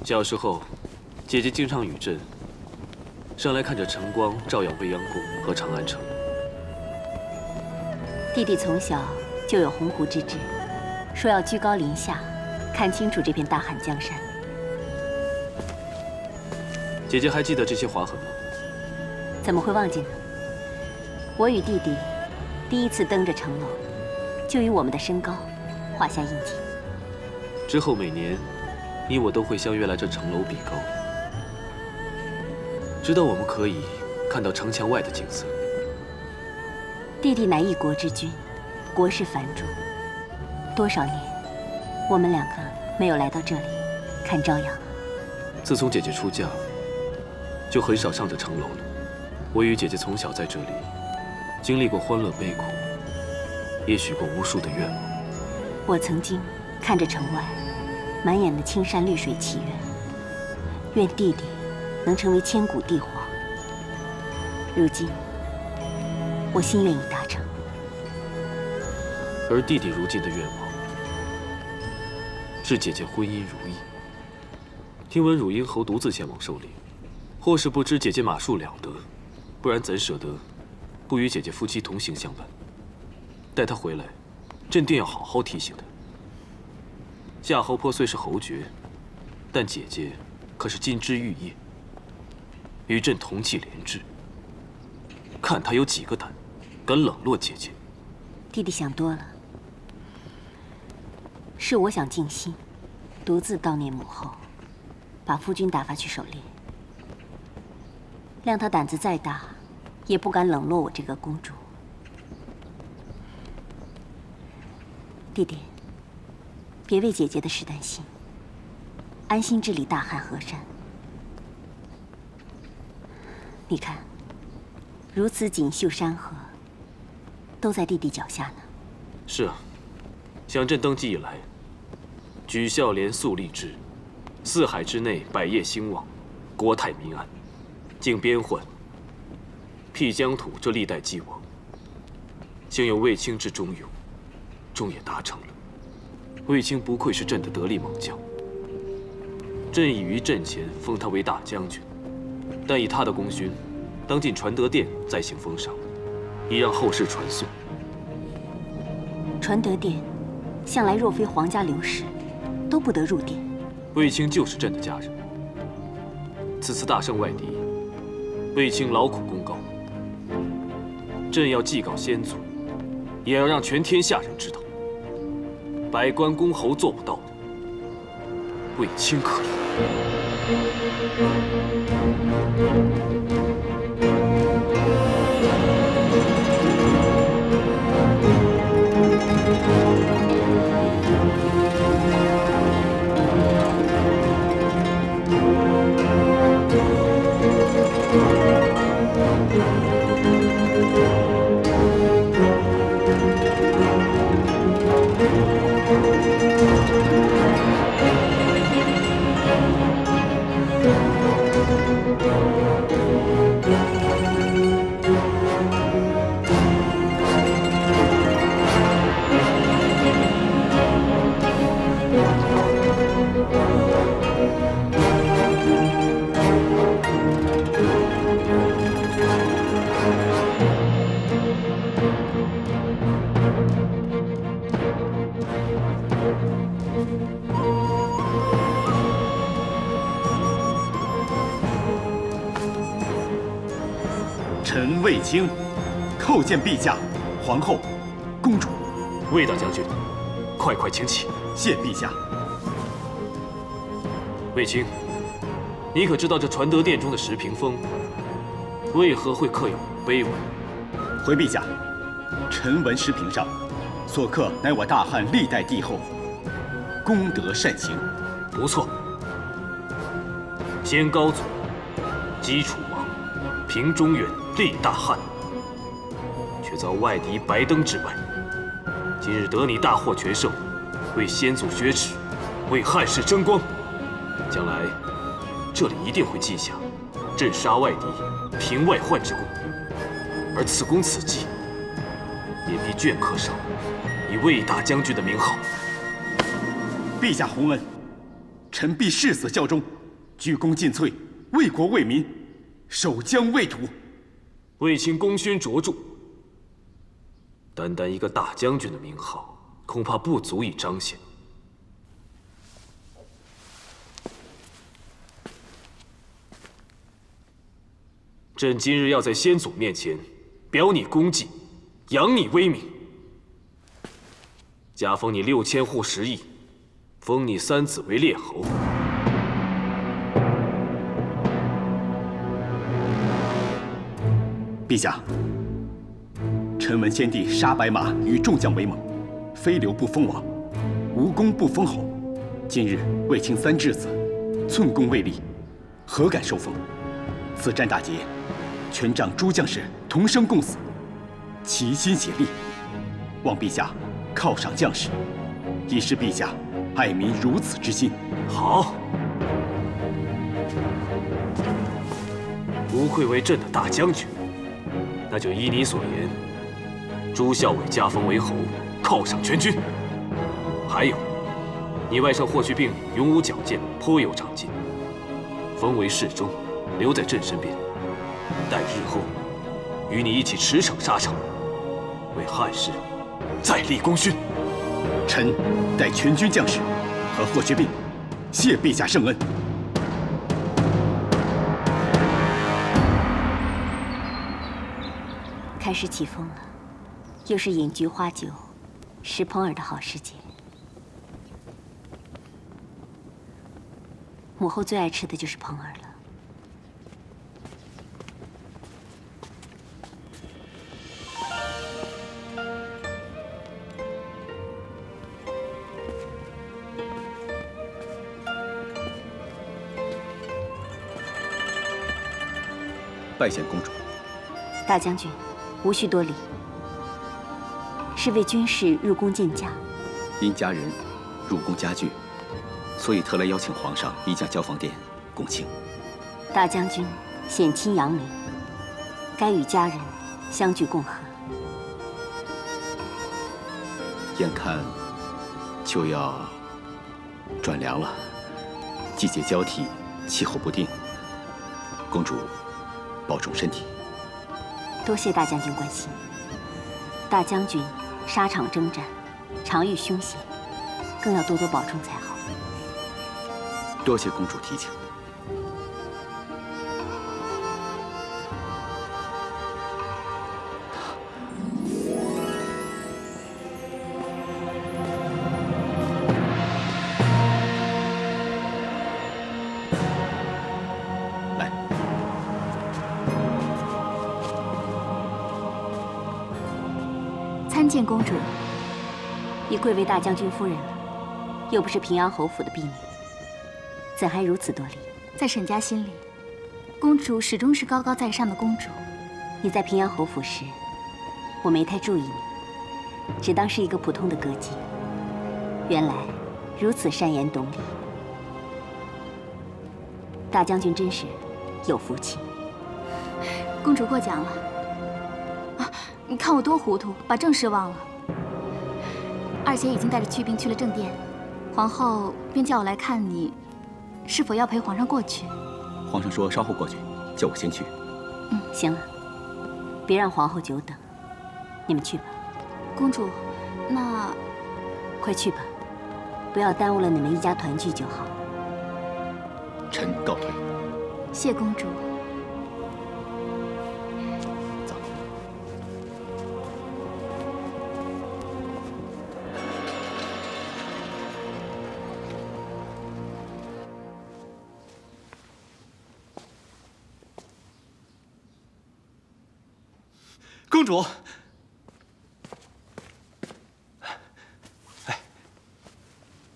小时候，姐姐经常与朕上来看着晨光照耀未央宫和长安城。弟弟从小就有鸿鹄之志，说要居高临下，看清楚这片大汉江山。姐姐还记得这些划痕吗？怎么会忘记呢？我与弟弟第一次登着城楼，就以我们的身高画下印记。之后每年，你我都会相约来这城楼比高，直到我们可以看到城墙外的景色。弟弟乃一国之君，国事繁重，多少年，我们两个没有来到这里看朝阳。自从姐姐出嫁，就很少上这城楼了。我与姐姐从小在这里，经历过欢乐悲苦，也许过无数的愿望。我曾经看着城外满眼的青山绿水祈愿，愿弟弟能成为千古帝皇。如今，我心愿已达成。而弟弟如今的愿望，是姐姐婚姻如意。听闻汝阴侯独自前往狩猎，或是不知姐姐马术了得，不然怎舍得不与姐姐夫妻同行相伴？待他回来，朕定要好好提醒他。夏侯颇虽是侯爵，但姐姐可是金枝玉叶，与朕同气连枝。看他有几个胆，敢冷落姐姐？弟弟想多了，是我想静心，独自悼念母后，把夫君打发去狩猎。谅他胆子再大，也不敢冷落我这个公主。弟弟，别为姐姐的事担心，安心治理大汉河山。你看，如此锦绣山河，都在弟弟脚下呢。是啊，想朕登基以来，举孝廉，肃吏治，四海之内百业兴旺，国泰民安，靖边患，辟疆土，这历代既往，幸有卫青之忠勇，终也达成了。卫青不愧是朕的得力猛将，朕已于朕前封他为大将军，但以他的功勋，当进传德殿再行封赏，以让后世传颂。传德殿向来若非皇家流士，都不得入殿。卫青就是朕的家人，此次大胜外敌，卫青劳苦功高，朕要祭告先祖，也要让全天下人知道，百官公侯做不到的，卫青可以。臣卫青，叩见陛下、皇后、公主。卫大将军，快快请起。谢陛下。卫青，你可知道这传德殿中的石屏风为何会刻有碑文？回陛下，臣闻石屏上所刻乃我大汉历代帝后功德善行。不错，先高祖，击楚王，平中原，立大汉，却遭外敌白登之败。今日得你大获全胜，为先祖雪耻，为汉室争光。将来这里一定会记下镇杀外敌、平外患之功，而此功此绩，也必镌刻上你卫大将军的名号。陛下洪恩，臣必誓死效忠，鞠躬尽瘁，为国为民，守疆卫土。卫青功勋卓著，单单一个大将军的名号，恐怕不足以彰显。朕今日要在先祖面前表你功绩，扬你威名，加封你6000户10邑，封你3子为列侯。陛下，臣闻先帝杀白马与众将为盟，非刘不封王，无功不封侯。今日卫青3质子，寸功未立，何敢受封？此战大捷，全仗诸将士同生共死，齐心协力，望陛下犒赏将士，以示陛下爱民如此之心。好，不愧为朕的大将军，那就依你所言，朱校尉加封为侯，犒赏全军。还有，你外甥霍去病勇武矫健，颇有长进，封为侍中，留在朕身边，待日后与你一起驰骋沙场，为汉室再立功勋。臣代全军将士和霍去病谢陛下圣恩。开始起风了，又是饮菊花酒、食蓬饵的好时节。母后最爱吃的就是蓬饵了。拜见公主。大将军，无需多礼。是为军士入宫见驾。因家人入宫家具，所以特来邀请皇上移驾交房殿共庆。大将军显亲扬名，该与家人相聚共和。眼看就要转凉了，季节交替，气候不定，公主保重身体。多谢大将军关心。大将军沙场征战，常遇凶险，更要多多保重才好。多谢公主提醒。来，参见公主。已贵为大将军夫人了，又不是平阳侯府的婢女，怎还如此多礼？在沈家心里，公主始终是高高在上的公主。你在平阳侯府时，我没太注意你，只当是一个普通的歌妓。原来如此善言懂礼，大将军真是有福气。公主过奖了。啊，你看我多糊涂，把正事忘了。二姐已经带着去病去了正殿，皇后便叫我来看你，是否要陪皇上过去？皇上说稍后过去，叫我先去。行了，别让皇后久等，你们去吧。公主，那快去吧，不要耽误了你们一家团聚就好。臣告退。谢公主。走。公主，哎，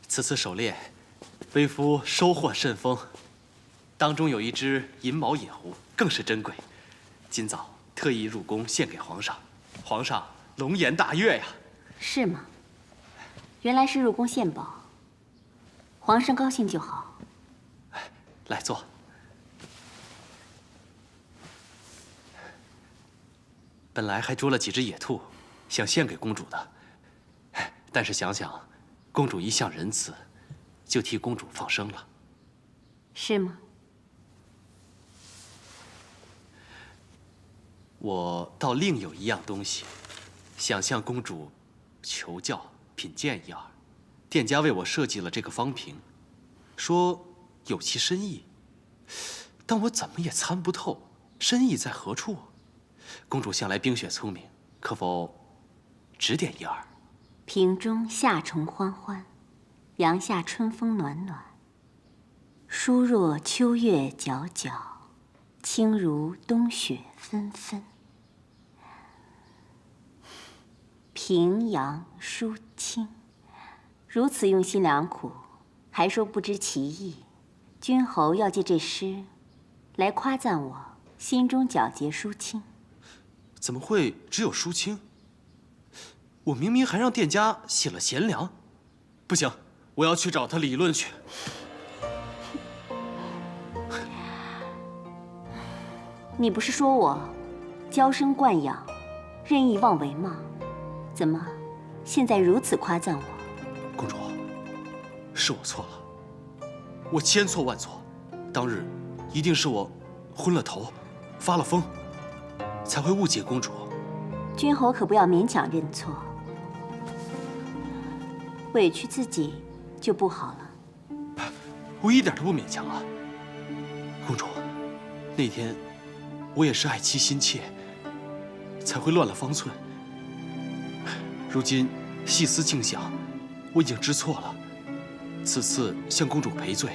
此次狩猎，微夫收获甚丰，当中有一只银毛野狐，更是珍贵。今早特意入宫献给皇上，皇上龙颜大悦呀。是吗？原来是入宫献宝，皇上高兴就好。来坐。本来还捉了几只野兔，想献给公主的，但是想想，公主一向仁慈，就替公主放生了。是吗？我倒另有一样东西，想向公主求教品鉴一二。店家为我设计了这个方瓶，说有其深意，但我怎么也参不透，深意在何处？公主向来冰雪聪明，可否指点一二？瓶中夏虫欢欢，阳下春风暖暖。疏若秋月皎皎，轻如冬雪纷纷。平阳舒清，如此用心良苦，还说不知其意。君侯要借这诗来夸赞我心中皎洁舒清。怎么会只有舒清？我明明还让店家写了贤良。不行，我要去找他理论去。你不是说我娇生惯养，任意妄为吗？怎么现在如此夸赞我？公主，是我错了，我千错万错。当日一定是我昏了头，发了疯，才会误解公主。君侯可不要勉强认错，委屈自己就不好了。我一点都不勉强啊，公主。那天我也是爱妻心切，才会乱了方寸。如今细思静想，我已经知错了。此次向公主赔罪，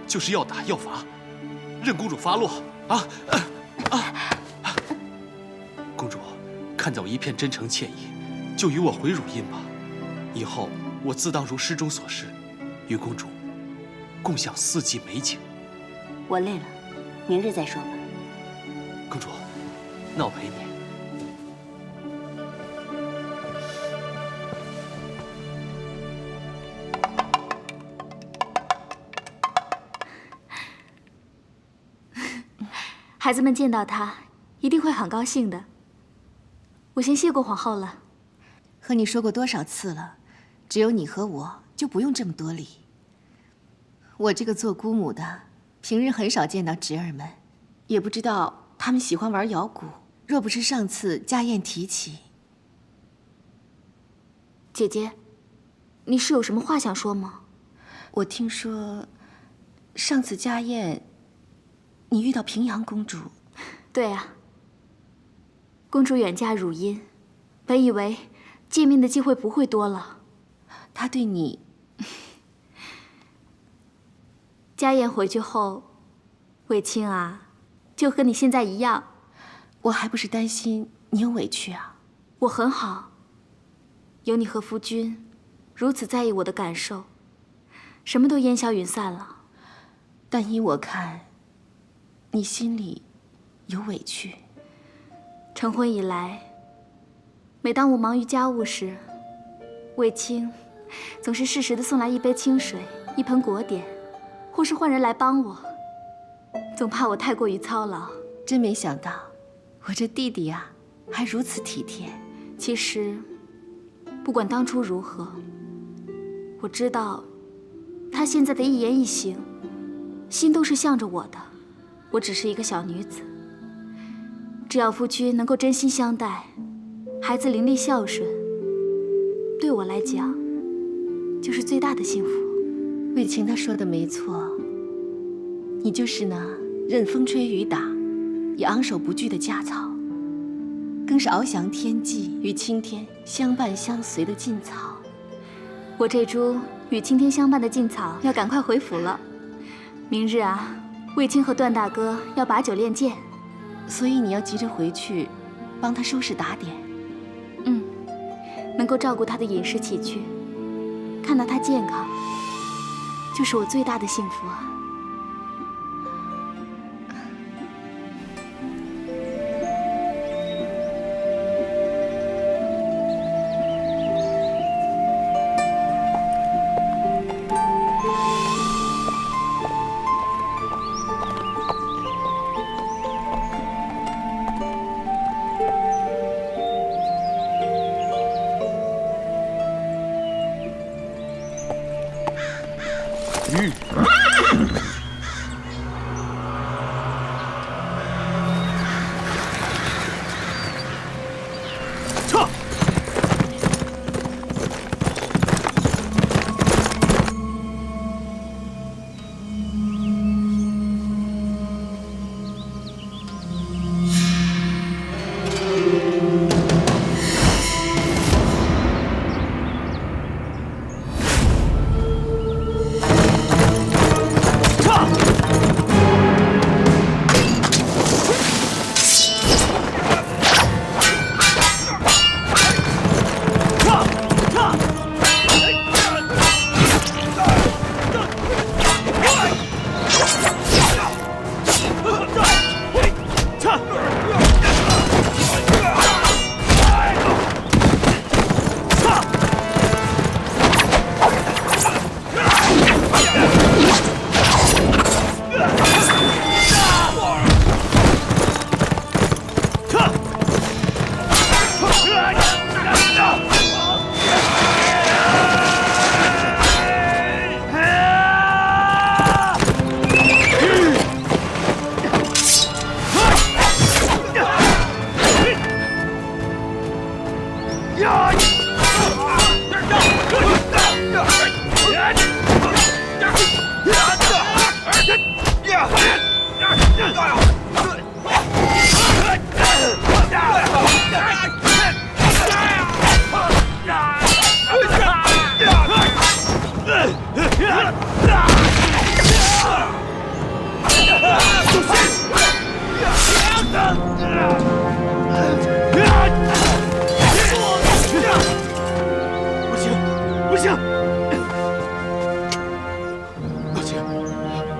就是要打要罚，任公主发落啊！公主，看在我一片真诚歉意，就与我回汝印吧。以后我自当如诗中所示，与公主共享四季美景。我累了，明日再说吧。公主，那我陪你。孩子们见到他，一定会很高兴的。我先谢过皇后了。和你说过多少次了，只有你和我，就不用这么多礼。我这个做姑母的，平日很少见到侄儿们，也不知道他们喜欢玩摇鼓。若不是上次家宴提起，姐姐，你是有什么话想说吗？我听说上次家宴，你遇到平阳公主。对啊，公主远嫁汝阴，本以为见面的机会不会多了。她对你……家宴回去后，卫青啊，就和你现在一样。我还不是担心你有委屈啊。我很好，有你和夫君如此在意我的感受，什么都烟消云散了。但依我看，你心里有委屈。成婚以来，每当我忙于家务时，卫青总是适时的送来一杯清水、一盆果点，或是换人来帮我，总怕我太过于操劳。真没想到，我这弟弟呀，还如此体贴。其实，不管当初如何，我知道，他现在的一言一行，心都是向着我的。我只是一个小女子，只要夫君能够真心相待，孩子伶俐孝顺，对我来讲，就是最大的幸福。卫青他说的没错，你就是那任风吹雨打，也昂首不惧的家草，更是翱翔天际，与青天相伴相随的劲草。我这株与青天相伴的劲草要赶快回府了。明日啊，卫青和段大哥要把酒练剑，所以你要急着回去，帮他收拾打点。能够照顾他的饮食起居，看到他健康，就是我最大的幸福啊。撤！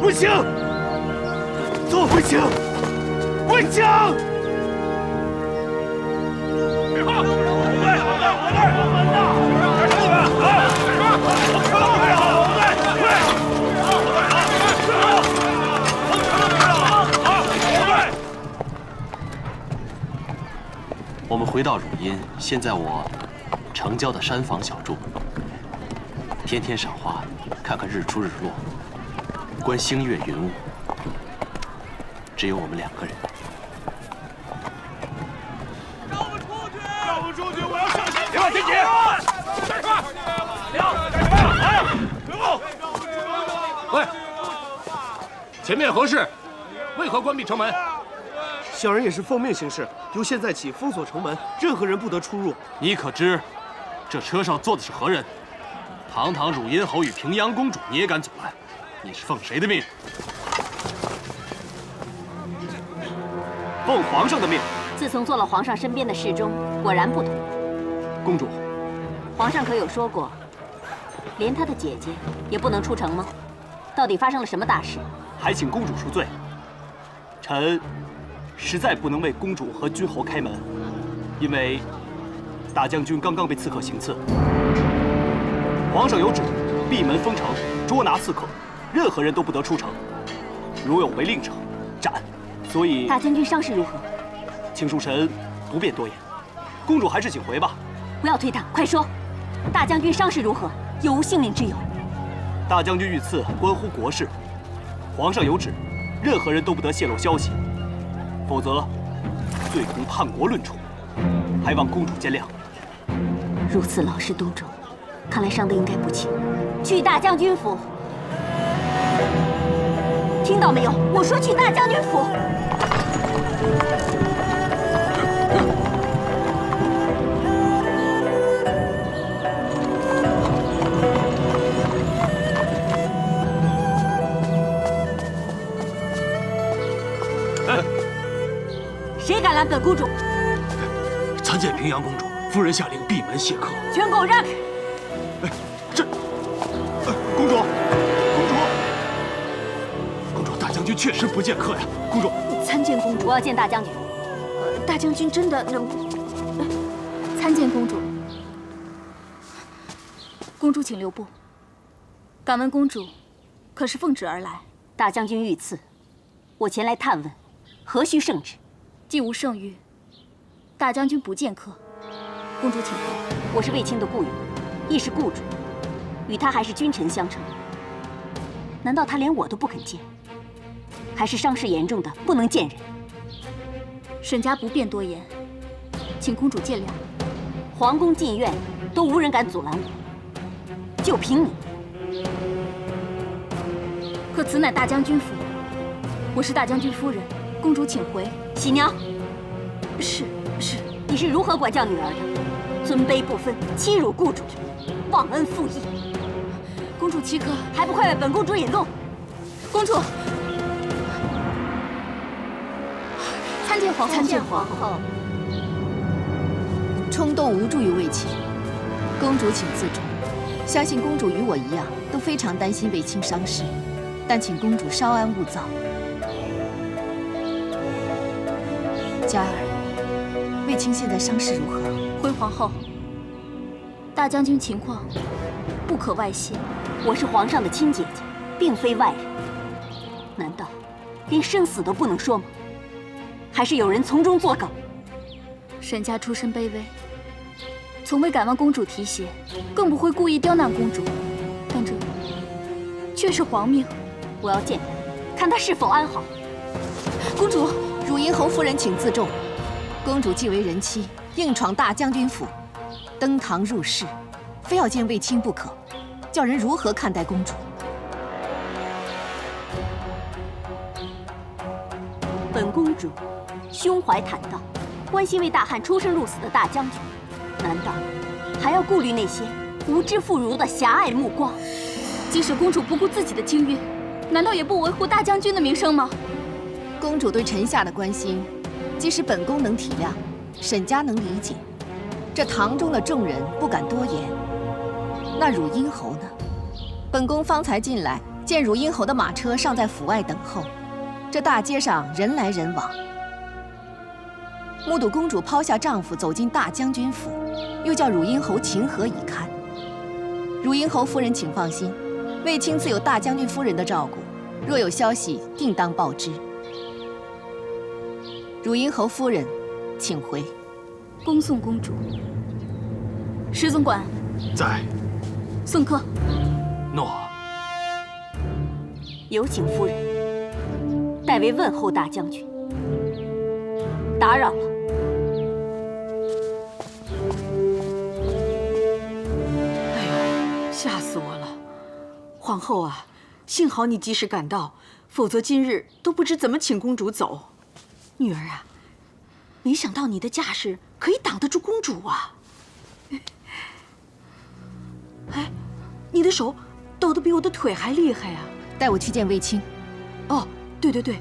不行！走，不行！不行！我们回到汝阴，现在我城郊的山房小住，天天赏花，看看日出日落，观星月云雾，只有我们2个人。让我出去！让我出去！我要上山！别往前挤！干什么？喂，前面何事？为何关闭城门？小人也是奉命行事，由现在起封锁城门，任何人不得出入。你可知，这车上坐的是何人？堂堂汝阴侯与平阳公主，你也敢阻拦？你是奉谁的命？奉皇上的命。自从做了皇上身边的侍中，果然不同。公主，皇上可有说过，连他的姐姐也不能出城吗？到底发生了什么大事？还请公主赎罪。臣实在不能为公主和君侯开门，因为大将军刚刚被刺客行刺。皇上有旨，闭门封城，捉拿刺客，任何人都不得出城。如有违令者，斩。所以大将军伤势如何？请恕臣不便多言。公主还是请回吧。不要推搪，快说！大将军伤势如何？有无性命之忧？大将军遇刺，关乎国事，皇上有旨，任何人都不得泄露消息，否则罪同叛国论处，还望公主见谅。如此老实督众，看来伤得应该不轻。去大将军府，听到没有？我说去大将军府。谁敢拦本公主？参见平阳公主，夫人下令闭门谢客。全给我让开！公主，公主，大将军确实不见客呀。公主，参见公主。我要见大将军。大将军真的能参见公主。公主请留步。敢问公主，可是奉旨而来？大将军遇刺，我前来探问，何须圣旨？既无圣谕，大将军不见客。公主请回。我是卫青的雇员，亦是雇主，与他还是君臣相称。难道他连我都不肯见？还是伤势严重的不能见人？沈家不便多言，请公主见谅。皇宫禁院都无人敢阻拦我，就凭你？可此乃大将军府，我是大将军夫人，公主请回。喜娘，是，你是如何管教女儿的？尊卑不分，欺辱雇主，忘恩负义。公主岂可？还不快为本公主引路！公主，参见皇后。参见皇后。冲动无助于卫青，公主请自重。相信公主与我一样，都非常担心卫青伤势，但请公主稍安勿躁。嘉儿，卫青现在伤势如何？回皇后，大将军情况不可外泄。我是皇上的亲姐姐，并非外人。难道连生死都不能说吗？还是有人从中作梗？沈家出身卑微，从未敢望公主提携，更不会故意刁难公主。但这却是皇命，我要见他，看他是否安好。公主，汝阴侯夫人请自重。公主既为人妻，硬闯大将军府，登堂入室，非要见卫青不可，叫人如何看待公主？本公主胸怀坦荡，关心为大汉出生入死的大将军，难道还要顾虑那些无知妇孺的狭隘目光？即使公主不顾自己的清誉，难道也不维护大将军的名声吗？公主对臣下的关心，即使本宫能体谅，沈家能理解，这堂中的众人不敢多言。那汝阴侯呢？本宫方才进来，见汝阴侯的马车尚在府外等候，这大街上人来人往。目睹公主抛下丈夫走进大将军府，又叫汝阴侯情何以堪？汝阴侯夫人请放心，卫青自有大将军夫人的照顾，若有消息定当报知。汝阴侯夫人，请回。恭送公主。石总管在。送客。诺。有请夫人，代为问候大将军。打扰了。哎呦，吓死我了！皇后啊，幸好你及时赶到，否则今日都不知怎么请公主走。女儿啊，没想到你的架势可以挡得住公主啊！哎，你的手抖得比我的腿还厉害啊！带我去见卫青。哦，对，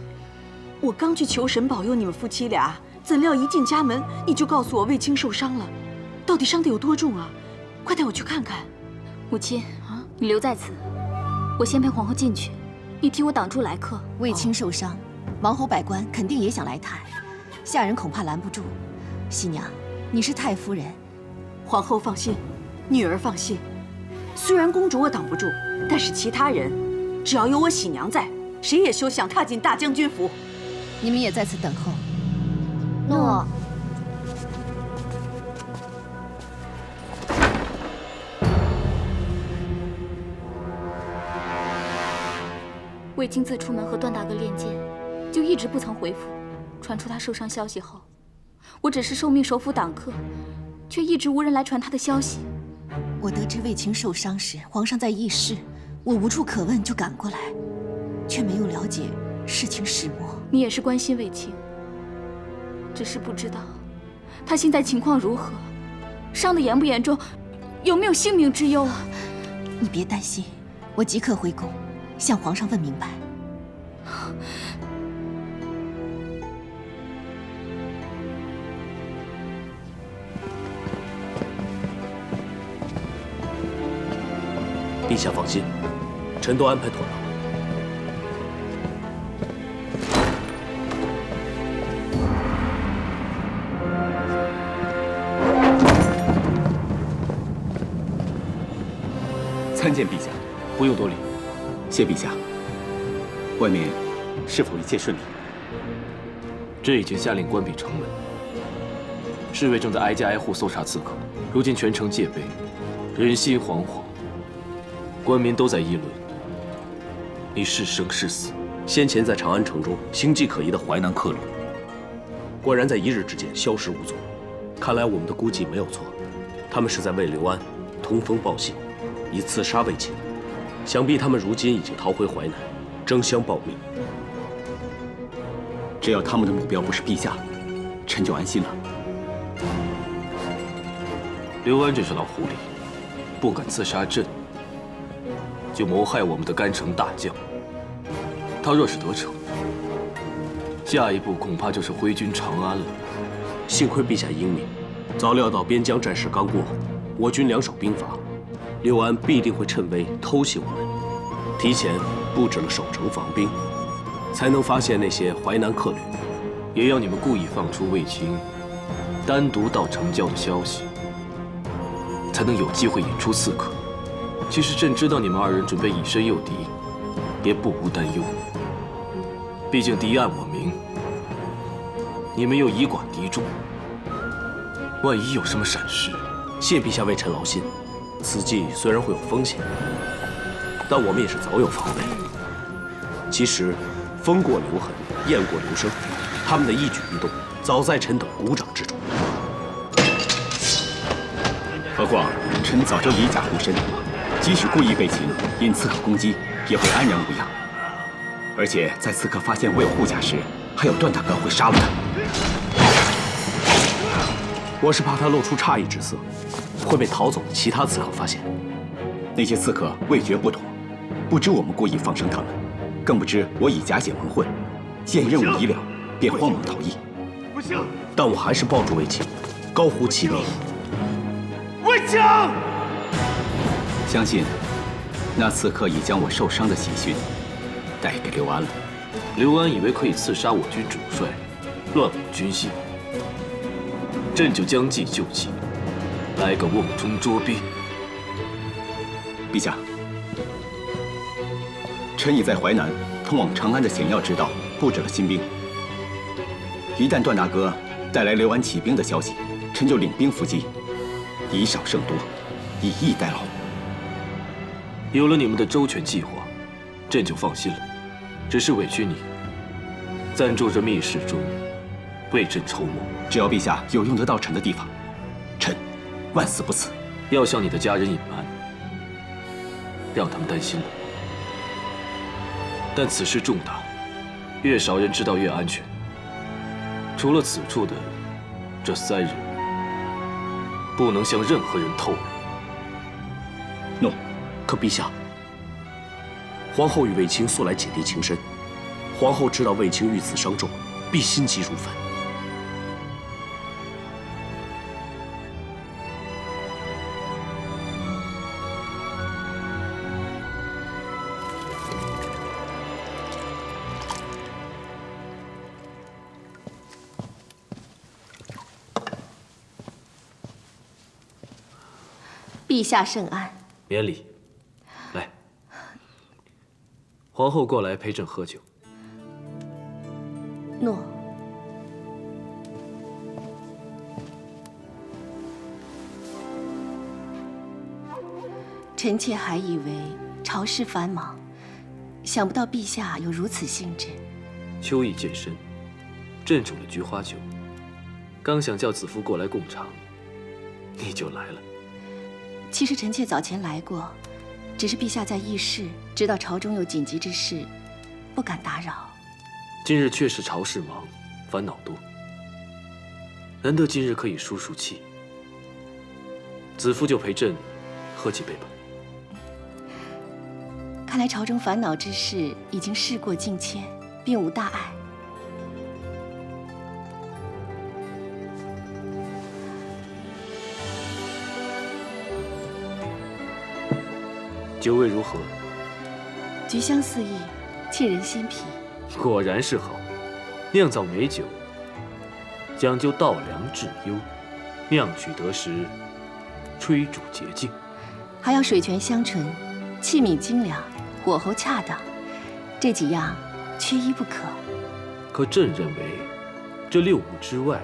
我刚去求神保佑你们夫妻俩，怎料一进家门，你就告诉我卫青受伤了，到底伤得有多重啊？快带我去看看。母亲啊，你留在此，我先陪皇后进去，你替我挡住来客。卫青受伤，王侯百官肯定也想来探，下人恐怕拦不住。喜娘，你是太夫人，皇后放心，女儿放心。虽然公主我挡不住，但是其他人，只要有我喜娘在，谁也休想踏进大将军府。你们也在此等候。诺。卫青自出门和段大哥练剑，就一直不曾回府。传出他受伤消息后，我只是受命守府挡客，却一直无人来传他的消息。我得知卫青受伤时，皇上在议事，我无处可问，就赶过来，却没有了解事情始末。你也是关心卫青，只是不知道他现在情况如何，伤得严不严重，有没有性命之忧啊？你别担心，我即刻回宫，向皇上问明白。陛下放心，臣都安排妥当。参见陛下。不用多礼。谢陛下。外面是否一切顺利？朕已经下令关闭城门，侍卫正在挨家挨户搜查刺客。如今全城戒备，人心惶惶，官民都在议论你是生是死？先前在长安城中形迹可疑的淮南客旅，果然在一日之间消失无踪。看来我们的估计没有错，他们是在为刘安通风报信，以刺杀卫青。想必他们如今已经逃回淮南，争相报密。只要他们的目标不是陛下，臣就安心了。刘安这只老狐狸，不敢刺杀朕，就谋害我们的甘城大将。他若是得逞，下一步恐怕就是挥军长安了。幸亏陛下英明，早料到边疆战事刚过，我军两手兵乏，刘安必定会趁危偷袭我们，提前布置了守城防兵，才能发现那些淮南客旅。也要你们故意放出卫青单独到城郊的消息，才能有机会引出刺客。其实朕知道你们二人准备以身诱敌，也不无担忧。毕竟敌暗我明，你们又以寡敌众，万一有什么闪失，谢陛下为臣劳心。此计虽然会有风险，但我们也是早有防备。其实，风过留痕，雁过留声，他们的一举一动，早在臣等鼓掌之中。何况臣早就以甲护身，即使故意被擒，因刺客攻击，也会安然无恙。而且在刺客发现我有护甲时，还有断打杆会杀了他。我是怕他露出诧异之色，会被逃走的其他刺客发现。那些刺客味觉不妥，不知我们故意放生他们，更不知我以假血蒙混，见任务已了，便慌忙逃逸。不行！但我还是抱住卫青，高呼其名。卫青！相信那刺客已将我受伤的喜讯带给刘安了。刘安以为可以刺杀我军主帅，乱我军心，朕就将计就计，来个瓮中捉鳖。陛下，臣已在淮南通往长安的险要之道布置了新兵。一旦段大哥带来刘安起兵的消息，臣就领兵伏击，以少胜多，以逸待劳。有了你们的周全计划，朕就放心了。只是委屈你，暂住这密室中，为朕筹谋。只要陛下有用得到臣的地方，臣万死不辞。要向你的家人隐瞒，让他们担心了。但此事重大，越少人知道越安全。除了此处的这3人，不能向任何人透露。诺。可陛下，皇后与卫青素来姐弟情深，皇后知道卫青遇刺伤重，必心急如焚。陛下圣安。免礼。来，皇后过来陪朕喝酒。诺。臣妾还以为朝事繁忙，想不到陛下有如此兴致。秋意渐深，朕煮了菊花酒，刚想叫子夫过来共尝，你就来了。其实臣妾早前来过，只是陛下在议事，知道朝中有紧急之事，不敢打扰。今日确实朝事忙，烦恼多，难得今日可以舒舒气。子夫就陪朕喝几杯吧。看来朝中烦恼之事已经事过境迁，并无大碍。酒味如何？菊香四溢，沁人心脾。果然是好。酿造美酒，讲究稻粱制优，酿取得时，吹煮洁净，还要水泉香醇，器皿精良，火候恰当，这几样缺一不可。可朕认为，这6物之外，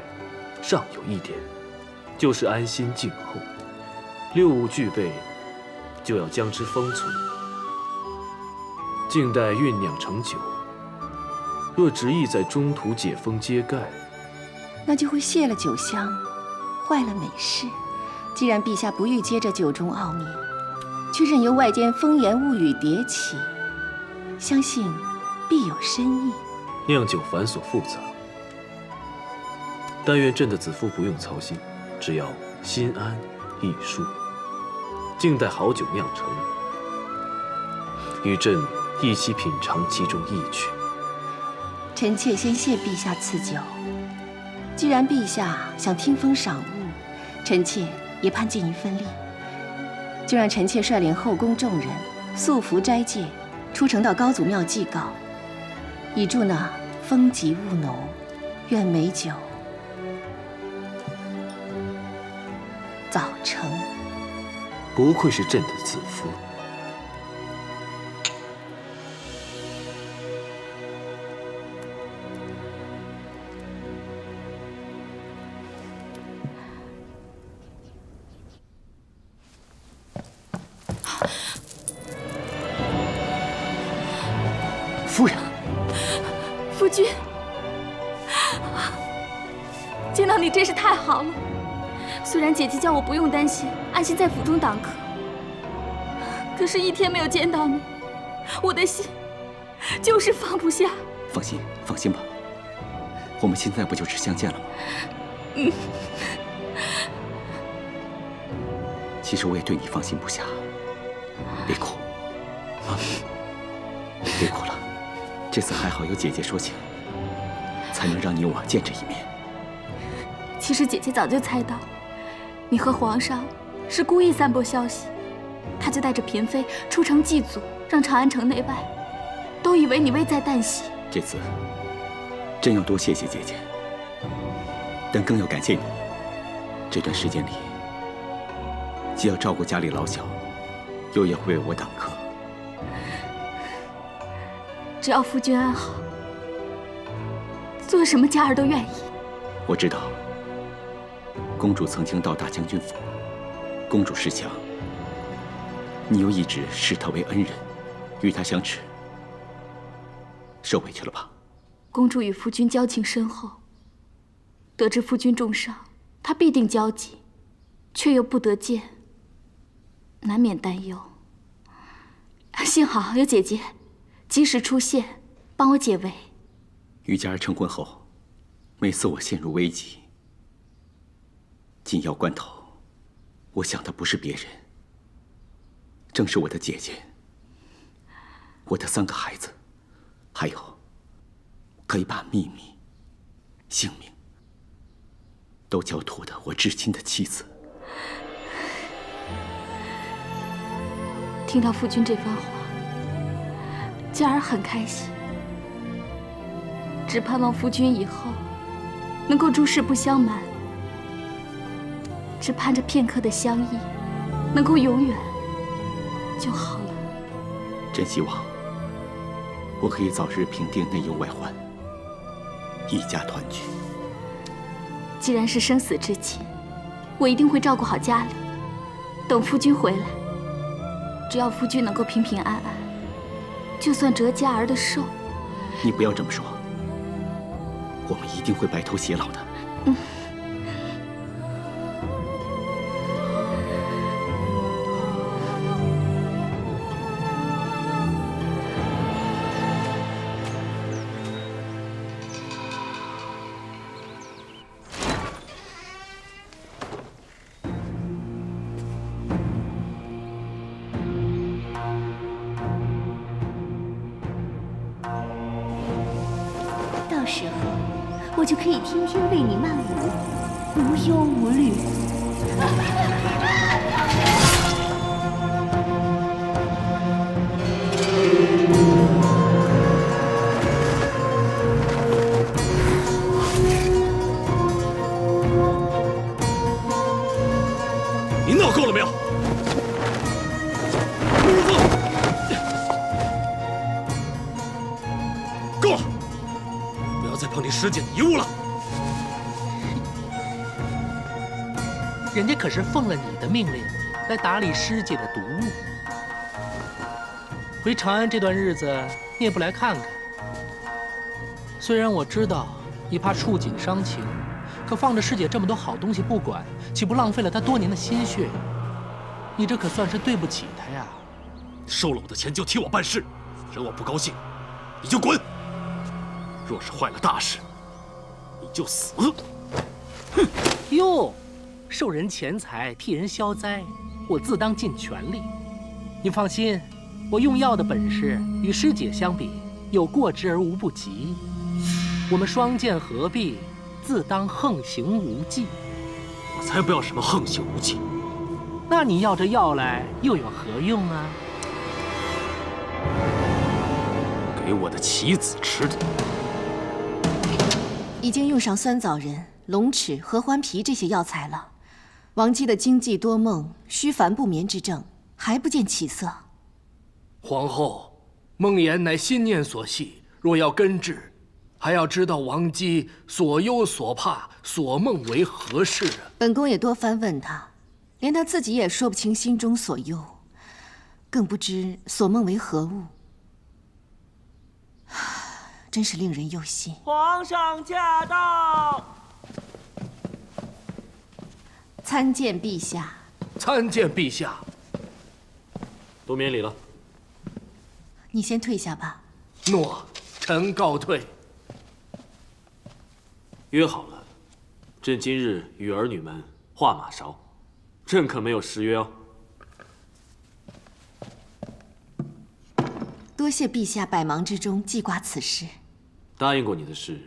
尚有一点，就是安心静候。6物具备，就要将之封存。静待酝酿成酒。若执意在中途解封揭盖，那就会泄了酒香，坏了美事。既然陛下不欲接着酒中奥秘，却任由外间风言物语迭起，相信必有深意。酿酒繁琐复杂，但愿朕的子夫不用操心，只要心安意舒，静待好酒酿成，与朕一起品尝其中意趣。臣妾先谢陛下赐酒。既然陛下想听风赏物，臣妾也盼尽一份力。就让臣妾率领后宫众人素服斋戒，出城到高祖庙祭告，以助那风急雾浓，愿美酒早成。不愧是朕的子夫。夫人，夫君，见到你真是太好了。虽然姐姐叫我不用担心，安心在府中党课，可是一天没有见到你，我的心就是放不下。放心，放心吧，我们现在不就只相见了吗？其实我也对你放心不下。别哭，啊，别哭了。这次还好有姐姐说情，才能让你我见这一面。其实姐姐早就猜到，你和皇上是故意散播消息，她就带着嫔妃出城祭祖，让长安城内外都以为你危在旦夕。这次真要多谢谢姐姐，但更要感谢你。这段时间里，既要照顾家里老小，又要为我党课。只要夫君安好，做什么佳儿都愿意。我知道，公主曾经到大将军府，公主恃强，你又一直视她为恩人，与她相持，受委屈了吧？公主与夫君交情深厚，得知夫君重伤，她必定焦急，却又不得见，难免担忧。幸好有姐姐及时出现，帮我解围。与佳儿成婚后，每次我陷入危机，紧要关头，我想的不是别人，正是我的姐姐，我的3个孩子，还有可以把秘密、性命都交托的我至亲的妻子。听到夫君这番话，佳儿很开心，只盼望夫君以后能够诸事不相瞒，只盼着片刻的相依能够永远就好了。真希望我可以早日平定内忧外患，一家团聚。既然是生死之亲，我一定会照顾好家里。等夫君回来，只要夫君能够平平安安，就算折佳儿的寿。你不要这么说，我们一定会白头偕老的。到时候我就可以天天为你漫舞，无忧无虑。你闹够了没有？够了！不要再碰你师姐的遗物了。人家可是奉了你的命令来打理师姐的毒物，回长安这段日子，你也不来看看。虽然我知道你怕触景伤情，可放着师姐这么多好东西不管，岂不浪费了她多年的心血？你这可算是对不起她呀！收了我的钱就替我办事，惹我不高兴，你就滚！若是坏了大事，你就死！哼！哟，受人钱财，替人消灾，我自当尽全力。你放心，我用药的本事与师姐相比，有过之而无不及。我们双剑合璧，自当横行无忌。我才不要什么横行无忌！那你要这药来又有何用啊？给我的棋子吃的。已经用上酸枣仁、龙齿、合欢皮这些药材了。王姬的经悸多梦、虚烦不眠之症还不见起色。皇后，梦魇乃心念所系，若要根治，还要知道王姬所忧所怕、所梦为何事啊？本宫也多番问他，连他自己也说不清心中所忧，更不知所梦为何物。真是令人忧心。皇上驾到！参见陛下。参见陛下。都免礼了。你先退下吧。诺，臣告退。约好了，朕今日与儿女们画马勺，朕可没有失约哦。多谢陛下百忙之中记挂此事。答应过你的事，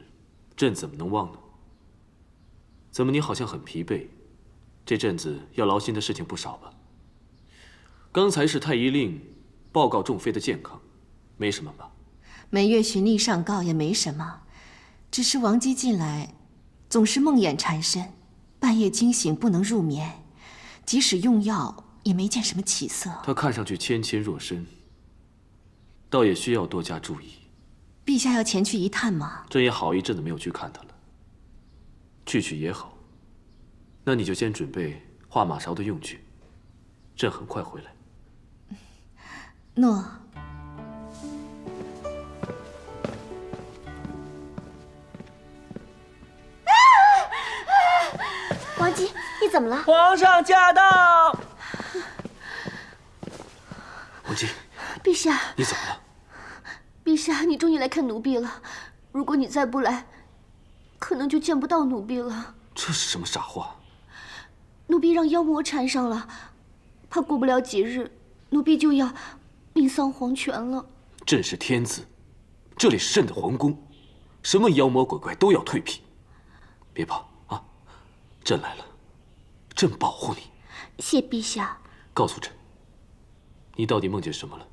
朕怎么能忘呢？怎么你好像很疲惫？这阵子要劳心的事情不少吧？刚才是太医令报告众妃的健康，没什么吧？每月循例上告也没什么，只是王姬近来总是梦魇缠身，半夜惊醒不能入眠，即使用药也没见什么起色。她看上去纤纤弱身，倒也需要多加注意。陛下要前去一探吗？朕也好一阵子没有去看她了。去也好，那你就先准备画马勺的用具，朕很快回来。诺。王姬，你怎么了？皇上驾到！王姬，陛下，你怎么了？陛下，你终于来看奴婢了。如果你再不来，可能就见不到奴婢了。这是什么傻话？奴婢让妖魔缠上了，怕过不了几日，奴婢就要命丧黄泉了。朕是天子，这里是朕的皇宫，什么妖魔鬼怪都要退避。别怕啊，朕来了，朕保护你。谢陛下。告诉朕，你到底梦见什么了？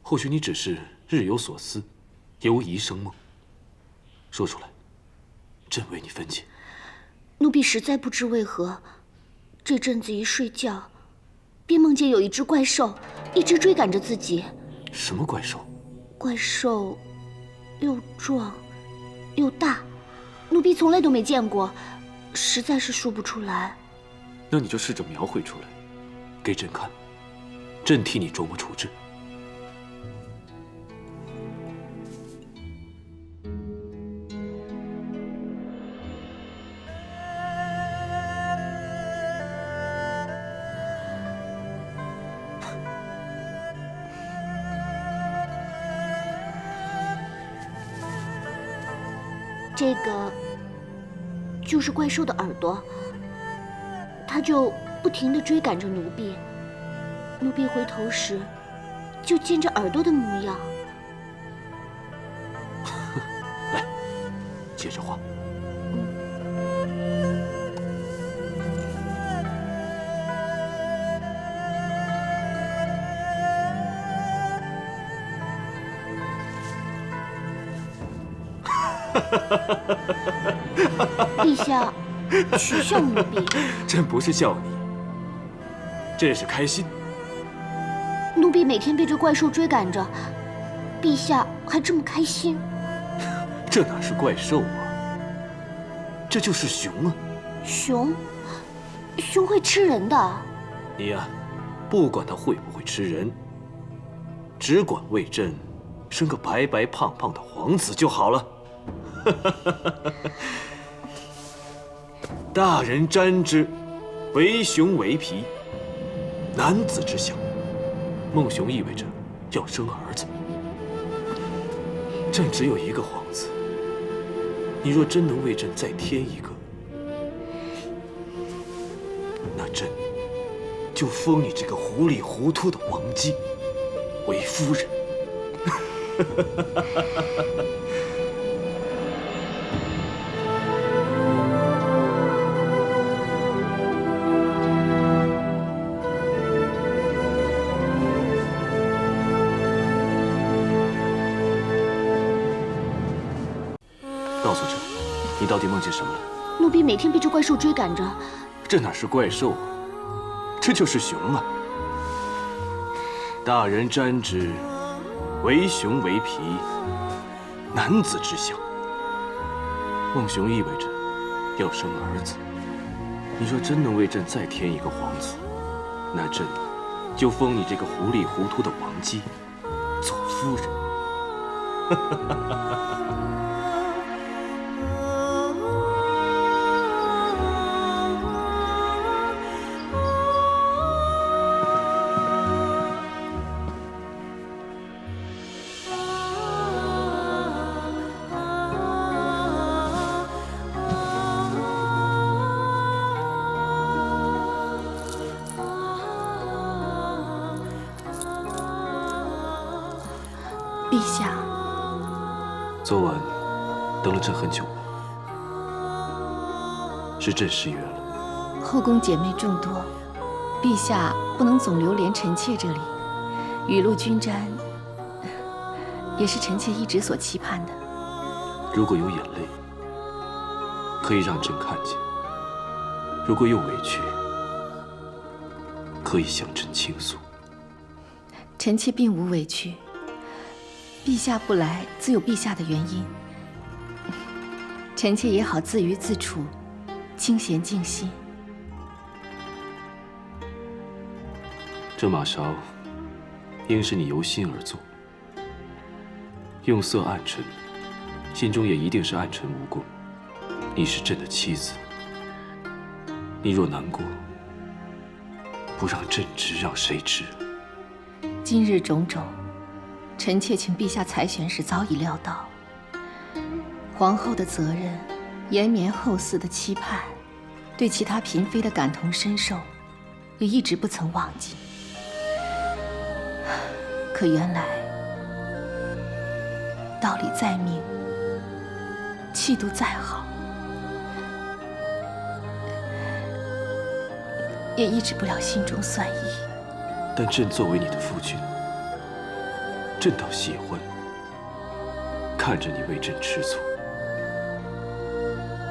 或许你只是日有所思，犹疑生梦。说出来，朕为你分解。奴婢实在不知为何，这阵子一睡觉，便梦见有一只怪兽一直追赶着自己。什么怪兽？怪兽又壮又大，奴婢从来都没见过，实在是说不出来。那你就试着描绘出来，给朕看，朕替你琢磨处置。这个就是怪兽的耳朵，它就不停地追赶着奴婢。奴婢回头时，就见着耳朵的模样。来，接着画。陛下，取笑奴婢。朕不是笑你，朕是开心。奴婢每天被这怪兽追赶着，陛下还这么开心？这哪是怪兽啊，这就是熊啊！熊？熊会吃人的？你呀，不管它会不会吃人，只管为朕生个白白胖胖的皇子就好了。大人瞻之，为雄为皮，男子之相。孟雄意味着要生儿子。朕只有一个皇子，你若真能为朕再添一个，那朕就封你这个糊里糊涂的王姬为夫人。告诉朕，你到底梦见什么了？奴婢每天被这怪兽追赶着。这哪是怪兽啊，这就是熊啊！大人瞻之，为雄为皮，男子之相。孟雄意味着要生儿子。你若真能为朕再添一个皇子，那朕就封你这个糊里糊涂的王姬做夫人。陛下，昨晚等了朕很久了，是朕失约了。后宫姐妹众多，陛下不能总流连臣妾这里，雨露均沾，也是臣妾一直所期盼的。如果有眼泪，可以让朕看见；如果有委屈，可以向朕倾诉。臣妾并无委屈。陛下不来，自有陛下的原因。臣妾也好自娱自处，清闲静心。这马勺应是你由心而作，用色暗沉，心中也一定是暗沉无功。你是朕的妻子，你若难过，不让朕知，让谁知？今日种种，臣妾请陛下裁选时早已料到。皇后的责任，延绵后嗣的期盼，对其他嫔妃的感同身受，也一直不曾忘记。可原来，道理再明，气度再好，也抑制不了心中酸意。但朕作为你的夫君，朕倒喜欢看着你为朕吃醋。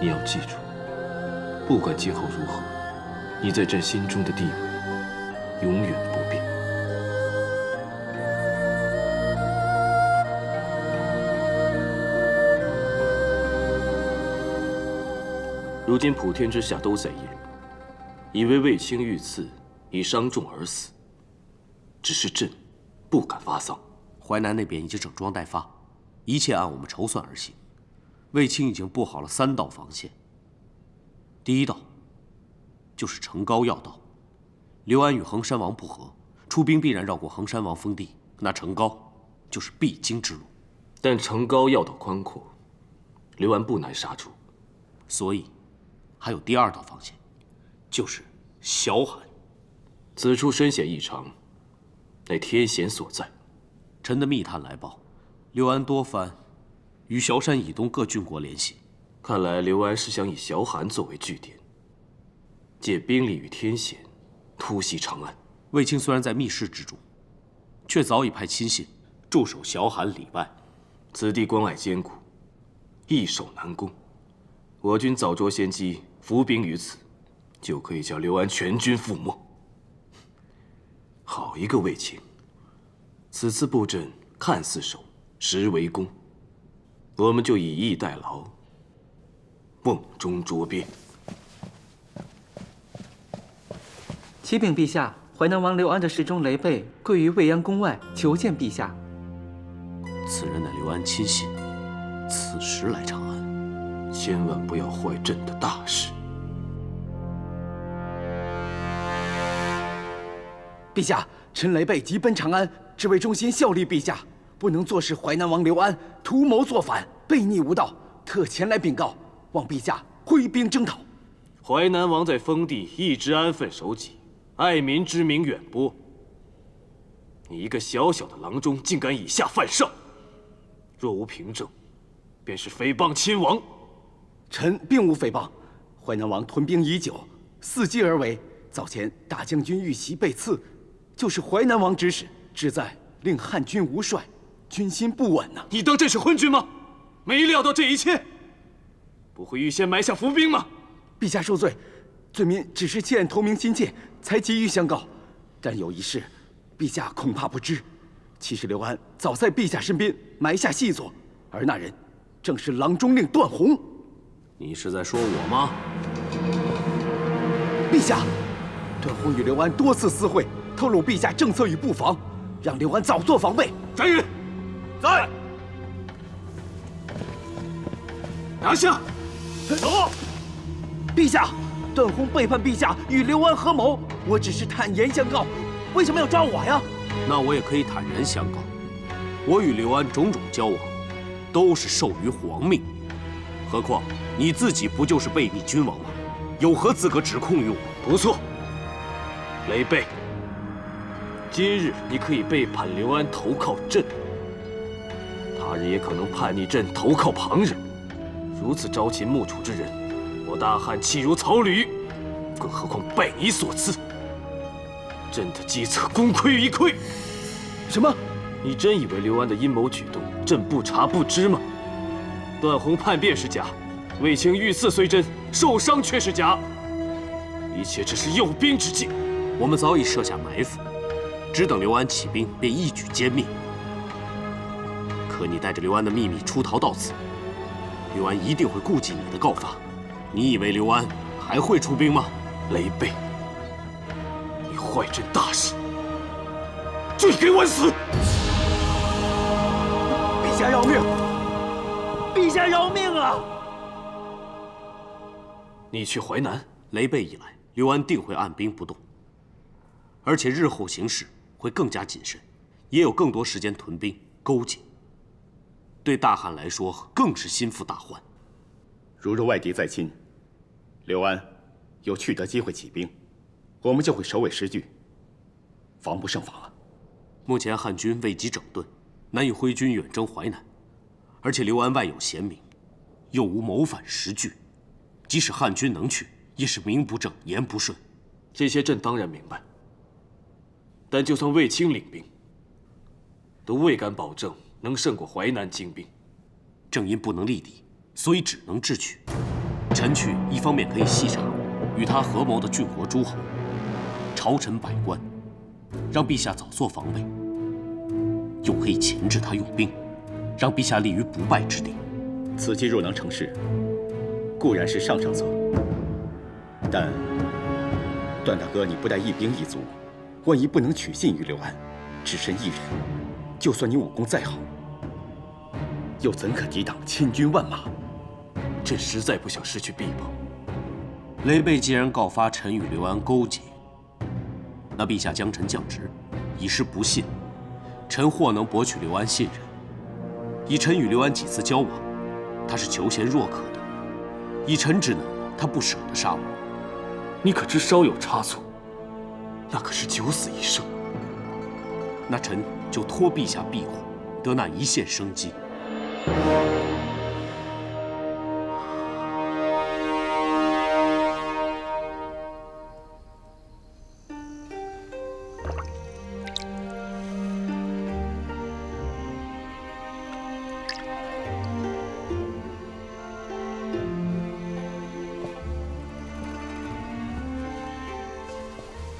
你要记住，不管今后如何，你在朕心中的地位永远不变。如今普天之下都在议论，以为卫青遇刺，已伤重而死。只是朕不敢发丧。淮南那边已经整装待发，一切按我们筹算而行。卫青已经布好了3道防线。第一道就是城高要道，刘安与衡山王不和，出兵必然绕过衡山王封地，那城高就是必经之路。但城高要道宽阔，刘安不难杀出，所以还有第2道防线，就是小罕。此处深险异常，乃天险所在。臣的密探来报，刘安多番与崤山以东各郡国联系，看来刘安是想以崤函作为据点，借兵力与天险突袭长安。卫青虽然在密室之中，却早已派亲信驻守崤函里外。此地关隘坚固，易守难攻。我军早着先机，伏兵于此，就可以将刘安全军覆没。好一个卫青！此次布阵看似守，实为攻。我们就以逸待劳，梦中捉鳖。启禀陛下，淮南王刘安的侍中雷贝跪于未央宫外求见陛下。此人乃刘安亲信，此时来长安，千万不要坏朕的大事。陛下，臣雷贝急奔长安，只为忠心效力陛下，不能坐视淮南王刘安图谋作反，悖逆无道，特前来禀告，望陛下挥兵征讨。淮南王在封地一直安分守己，爱民之名远播。你一个小小的郎中，竟敢以下犯上，若无凭证，便是诽谤亲王。臣并无诽谤，淮南王屯兵已久，伺机而为。早前大将军遇袭被刺，就是淮南王指使，旨在令汉军无帅，军心不稳呐。你当朕是昏君吗？没料到这一切，不会预先埋下伏兵吗？陛下受罪，罪民只是弃暗投明心切，才急于相告。但有一事，陛下恐怕不知，其实刘安早在陛下身边埋下细作，而那人正是郎中令段宏。你是在说我吗？陛下，段宏与刘安多次私会，透露陛下政策与布防，让刘安早做防备。来人，在，拿下！走！陛下，段宏背叛陛下，与刘安合谋，我只是坦言相告，为什么要抓我呀？那我也可以坦然相告，我与刘安种种交往，都是受于皇命。何况你自己不就是背逆君王吗？有何资格指控于我？不错，雷贝，今日你可以背叛刘安投靠朕，他日也可能叛逆朕投靠旁人。如此朝秦暮楚之人，我大汉弃如草履，更何况拜你所赐，朕的计策功亏一篑。什么？你真以为刘安的阴谋举动朕不察不知吗？段宏叛变是假，卫青遇刺虽真，受伤却是假，一切只是诱兵之计。我们早已设下埋伏，只等刘安起兵，便一举歼灭。可你带着刘安的秘密出逃到此，刘安一定会顾及你的告发。你以为刘安还会出兵吗？雷贝，你坏朕大事，罪该万死！陛下饶命！陛下饶命啊！你去淮南，雷贝一来，刘安定会按兵不动，而且日后行事会更加谨慎，也有更多时间屯兵勾结。对大汉来说，更是心腹大患。如若外敌在侵，刘安有取得机会起兵，我们就会首尾失据，防不胜防了。目前汉军未及整顿，难以挥军远征淮南，而且刘安外有贤明，又无谋反实据，即使汉军能去，也是名不正言不顺。这些朕当然明白，但就算卫青领兵，都未敢保证能胜过淮南精兵。正因不能力敌，所以只能智取。臣去一方面可以细查与他合谋的郡国诸侯、朝臣百官，让陛下早做防备；又可以钳制他用兵，让陛下立于不败之地。此计若能成事，固然是上策，但段大哥，你不带一兵一卒，万一不能取信于刘安，只身一人，就算你武功再好，又怎可抵挡千军万马？朕实在不想失去臂膀。雷贝既然告发臣与刘安勾结，那陛下将臣降职，以示不信，臣或能博取刘安信任。以臣与刘安几次交往，他是求贤若渴的，以臣之能，他不舍得杀我。你可知稍有差错，那可是九死一生。那臣就托陛下庇护，得那一线生机。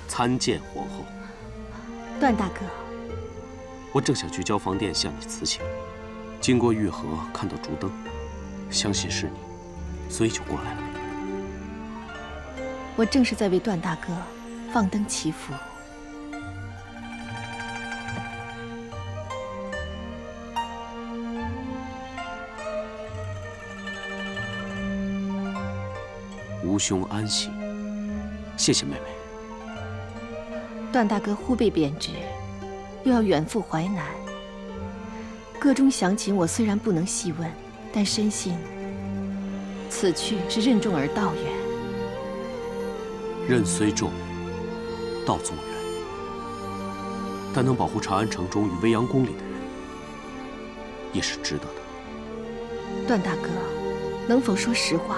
参见皇后。段大哥，我正想去交房殿向你辞请，经过御河看到烛灯，相信是你，所以就过来了。我正是在为段大哥放灯祈福。吾兄安喜，谢谢妹妹。段大哥忽被贬职，又要远赴淮南，个中详情我虽然不能细问，但深信此去是任重而道远。任虽重，道纵远，但能保护长安城中与未央宫里的人，也是值得的。段大哥，能否说实话？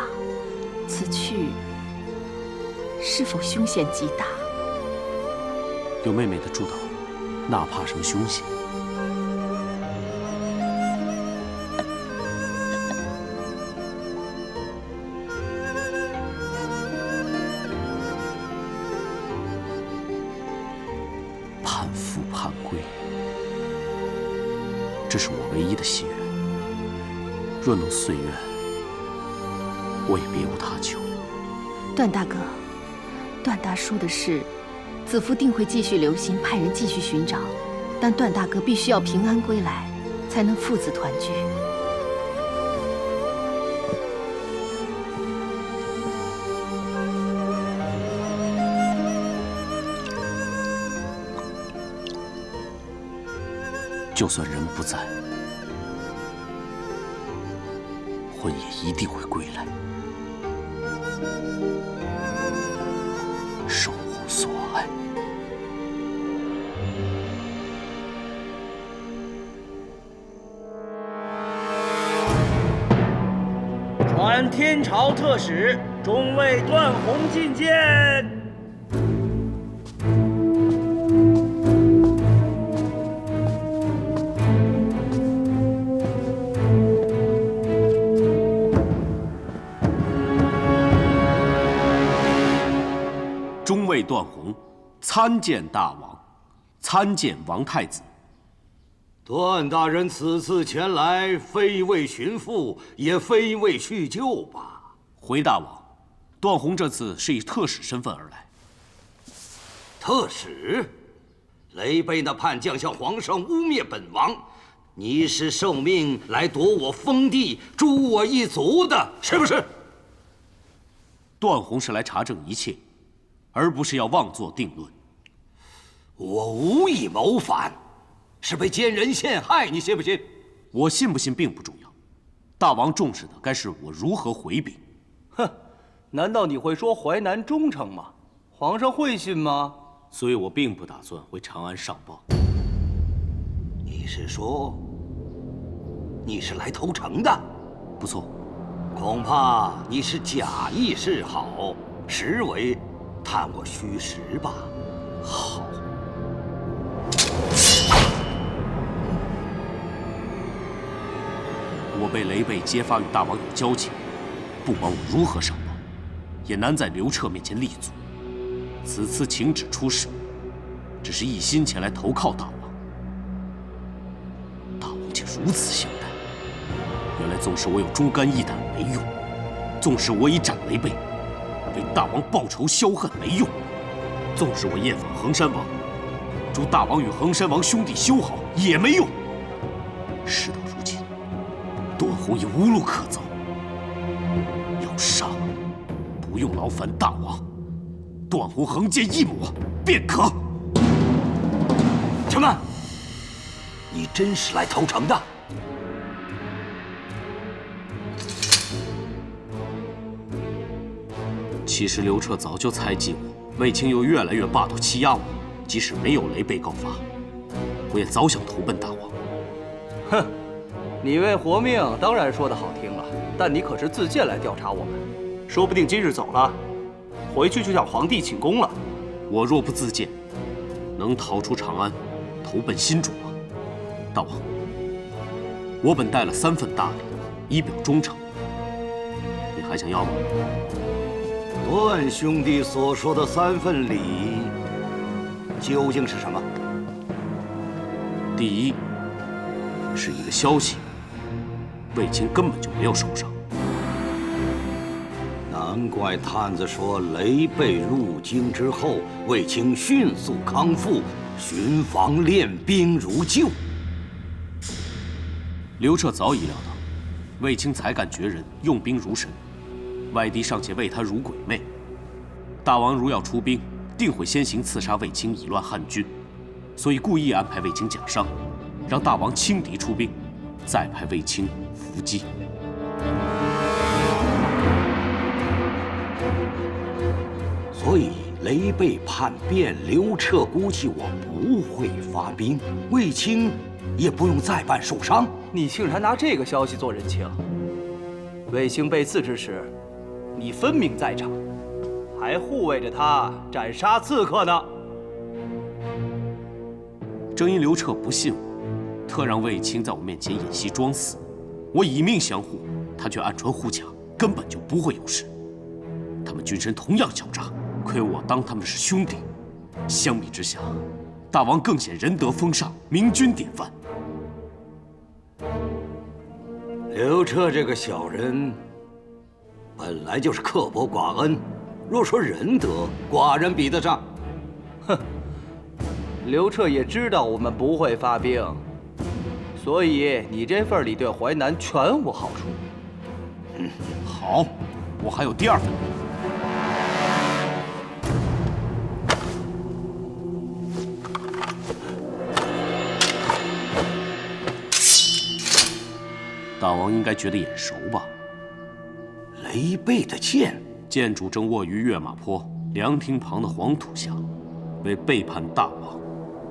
此去是否凶险极大？有妹妹的助导，哪怕什么凶险？盼父盼归，这是我唯一的心愿。若能遂愿，我也别无他求。段大哥，段大说的是，子夫定会继续留心，派人继续寻找，但段大哥必须要平安归来，才能父子团聚。就算人不在，魂也一定会归来，守护所爱。传天朝特使中尉段宏觐见。中尉段宏参见大王，参见王太子。段大人此次前来，非为寻父，也非为叙旧吧？回大王，段宏这次是以特使身份而来。特使？雷贝那叛将向皇上污蔑本王，你是受命来夺我封地、诛我一族的，是不是？段宏是来查证一切，而不是要妄作定论。我无意谋反，是被奸人陷害，你信不信？我信不信并不重要，大王重视的该是我如何回禀。哼，难道你会说淮南忠诚吗？皇上会信吗？所以我并不打算回长安上报。你是说，你是来投诚的？不错。恐怕你是假意示好，实为探我虚实吧？好。我被雷贝揭发与大王有交情，不管我如何上报，也难在刘彻面前立足。此次请旨出使，只是一心前来投靠大王。大王竟如此相待，原来纵使我有忠肝义胆没用，纵使我已斩雷贝，为大王报仇消恨没用，纵使我夜访衡山王，祝大王与衡山王兄弟修好也没用。事到如今，段宏已无路可走，要杀，不用劳烦大王，段宏横剑一抹便可。且慢，你真是来投诚的？其实刘彻早就猜忌我，卫青又越来越霸道欺压我，即使没有雷贝告发，我也早想投奔大王。哼，你为活命当然说得好听了，但你可是自荐来调查我们，说不定今日走了，回去就向皇帝请功了。我若不自荐，能逃出长安，投奔新主吗？大王，我本带了3份大礼，以表忠诚，你还想要吗？段兄弟所说的3份礼，究竟是什么？第一，是一个消息，卫青根本就没有受伤。难怪探子说雷贝入京之后，卫青迅速康复，巡防练兵如旧。刘彻早已料到，卫青才干绝人，用兵如神，外敌尚且畏他如鬼魅，大王如要出兵，定会先行刺杀卫青，以乱汉军。所以故意安排卫青讲伤，让大王轻敌出兵，再派卫青伏击。所以雷贝叛变，刘彻估计我不会发兵，卫青也不用再办受伤。你竟然拿这个消息做人情？卫青被刺之时，你分明在场，还护卫着他斩杀刺客呢。正因刘彻不信我，特让卫青在我面前演戏装死。我以命相护，他却暗传护驾，根本就不会有事。他们军神同样狡诈，亏我当他们是兄弟。相比之下，大王更显仁德风尚，明君典范。刘彻这个小人，本来就是刻薄寡恩。若说仁德，寡人比得上。哼，刘彻也知道我们不会发兵，所以你这份礼对淮南全无好处。好，我还有第二份礼。大王应该觉得眼熟吧？雷贝的剑，剑主正卧于跃马坡凉亭旁的黄土下，为背叛大王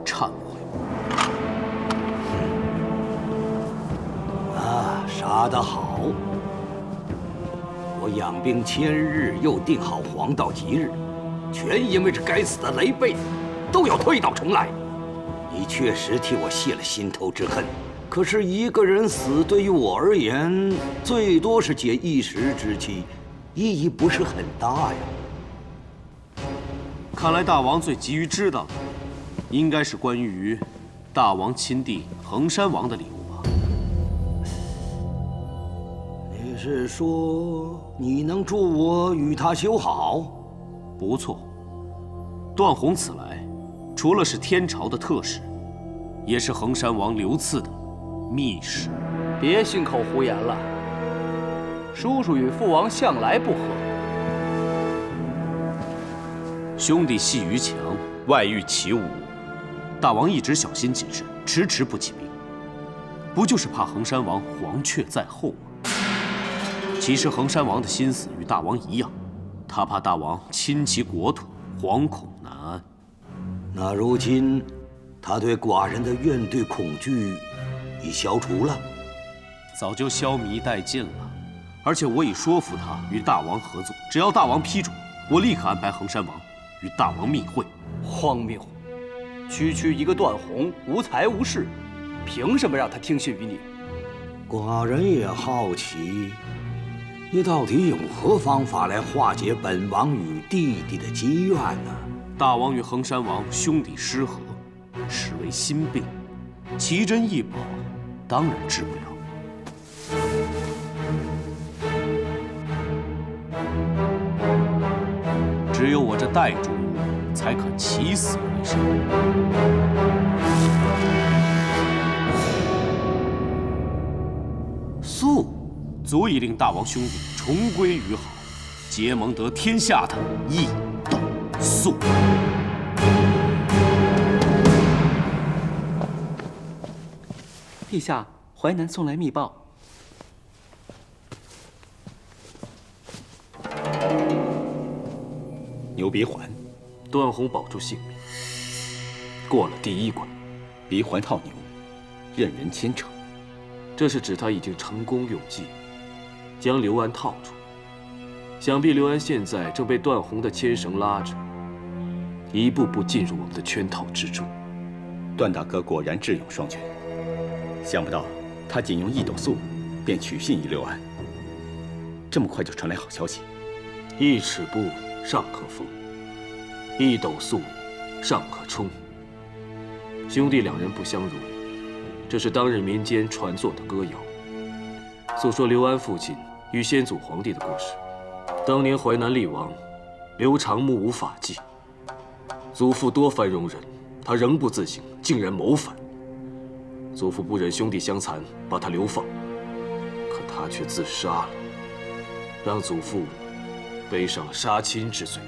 忏悔。啊，杀得好！我养兵1000日，又定好黄道吉日，全因为这该死的雷贝，都要推倒重来。你确实替我泄了心头之恨。可是一个人死，对于我而言，最多是解一时之气，意义不是很大呀。看来大王最急于知道的，应该是关于大王亲弟衡山王的礼物吧？你是说你能助我与他修好？不错。段宏此来，除了是天朝的特使，也是衡山王刘赐的密使。别信口胡言了。叔叔与父王向来不和。兄弟系于墙，外遇其侮。大王一直小心谨慎，迟迟不起兵，不就是怕衡山王黄雀在后吗？其实衡山王的心思与大王一样，他怕大王侵其国土，惶恐难安。那如今，他对寡人的怨怼恐惧已消除了？早就消弭殆尽了。而且我已说服他与大王合作，只要大王批准，我立刻安排衡山王与大王密会。荒谬！区区一个段宏，无才无势，凭什么让他听信于你？寡人也好奇，你到底用何方法来化解本王与弟弟的积怨呢？大王与衡山王兄弟失和，实为心病，奇珍异宝当然治不了。只有我这代主才肯起死回生。素足以令大王兄弟重归于好，结盟得天下的易斗素。陛下，淮南送来密报。牛鼻环，段宏保住性命，过了第1关。鼻环套牛，任人牵扯。这是指他已经成功用计，将刘安套住。想必刘安现在正被段宏的牵绳拉着，一步步进入我们的圈套之中。段大哥果然智勇双全，想不到他仅用1斗素，便取信于刘安。这么快就传来好消息。1尺布尚可缝，1斗素尚可冲。兄弟2人不相容，这是当日民间传作的歌谣，诉说刘安父亲与先祖皇帝的故事。当年淮南厉王刘长目无法纪，祖父多番容忍，他仍不自省，竟然谋反。祖父不忍兄弟相残，把他流放，可他却自杀了，让祖父背上了杀亲之罪。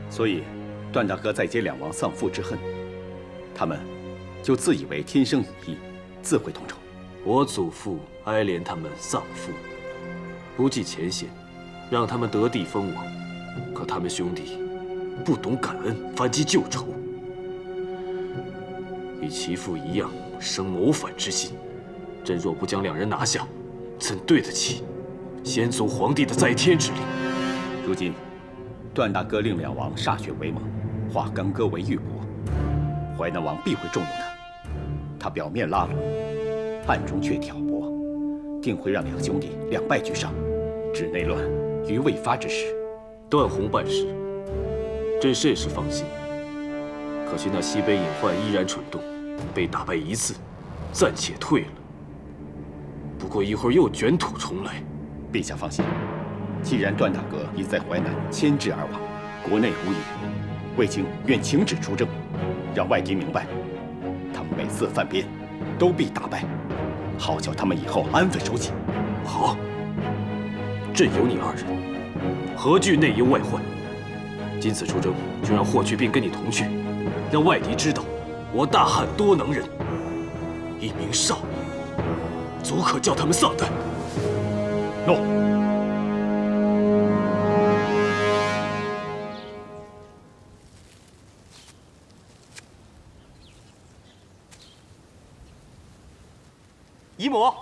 所以，段大哥再结两王丧父之恨，他们就自以为天生羽翼，自会同仇。我祖父哀怜他们丧父，不计前嫌，让他们得地封王。可他们兄弟不懂感恩，反击旧仇，与其父一样生谋反之心。朕若不将两人拿下，怎对得起先祖皇帝的在天之灵？如今，段大哥令两王歃血为盟，化干戈为玉帛，淮南王必会重用他。他表面拉拢，暗中却挑拨，定会让两兄弟两败俱伤，致内乱于未发之时。段宏办事，朕甚是放心。可惜那西北隐患依然蠢动，被打败一次，暂且退了。不过一会儿又卷土重来。陛下放心，既然段大哥已在淮南牵制而亡，国内无虞，卫青愿请旨出征，让外敌明白，他们每次犯边，都必打败，好叫他们以后安分守己。好，朕有你二人，何惧内忧外患？今次出征，就让霍去病跟你同去，让外敌知道我大汉多能人，一名少爷，足可叫他们丧胆。诺。姨母，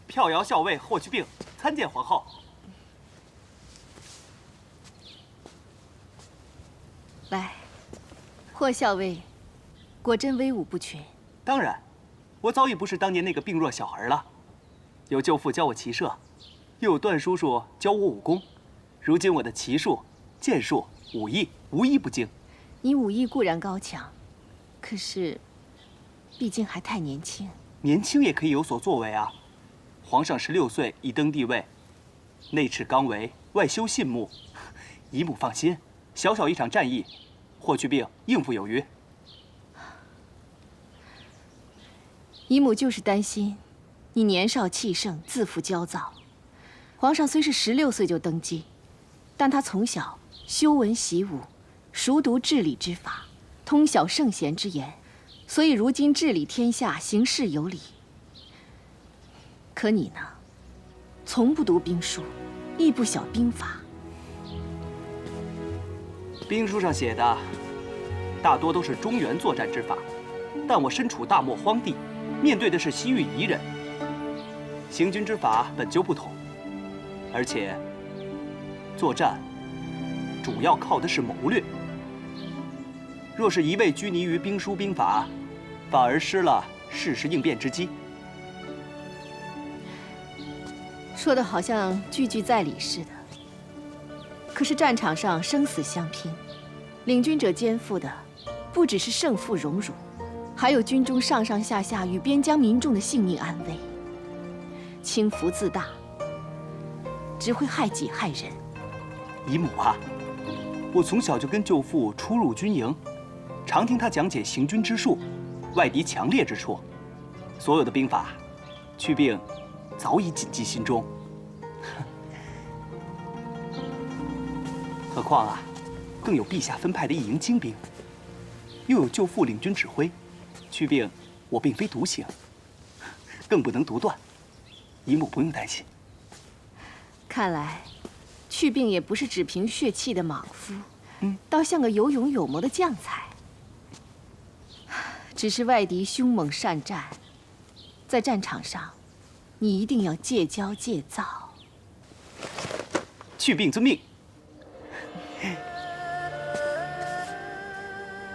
票摇校尉霍去病参见皇后。来，霍校尉，果真威武不群。当然，我早已不是当年那个病弱小儿了。有舅父教我骑射，又有段叔叔教我武功，如今我的骑术、剑术、武艺无一不精。你武艺固然高强，可是，毕竟还太年轻。年轻也可以有所作为啊！皇上16岁已登帝位，内敕纲为外修信目。姨母放心，小小一场战役，霍去病应付有余。姨母就是担心你年少气盛，自负骄躁。皇上虽是16岁就登基，但他从小修文习武，熟读治理之法，通晓圣贤之言，所以如今治理天下，行事有理。可你呢，从不读兵书，亦不晓兵法。兵书上写的大多都是中原作战之法，但我身处大漠荒地，面对的是西域夷人，行军之法本就不同，而且作战主要靠的是谋略。若是一味拘泥于兵书兵法，反而失了适时应变之机。说的好像句句在理似的。可是战场上生死相拼，领军者肩负的不只是胜负荣辱，还有军中上上下下与边疆民众的性命安危。轻浮自大，只会害己害人。姨母啊，我从小就跟舅父出入军营，常听他讲解行军之术，外敌强烈之处，所有的兵法，去病早已谨记心中。何况啊，更有陛下分派的一营精兵，又有舅父领军指挥，去病我并非独行，更不能独断。姨母不用担心。看来，去病也不是只凭血气的莽夫，倒像个有勇有谋的将才。只是外敌凶猛善战，在战场上，你一定要戒骄戒躁。去病遵命。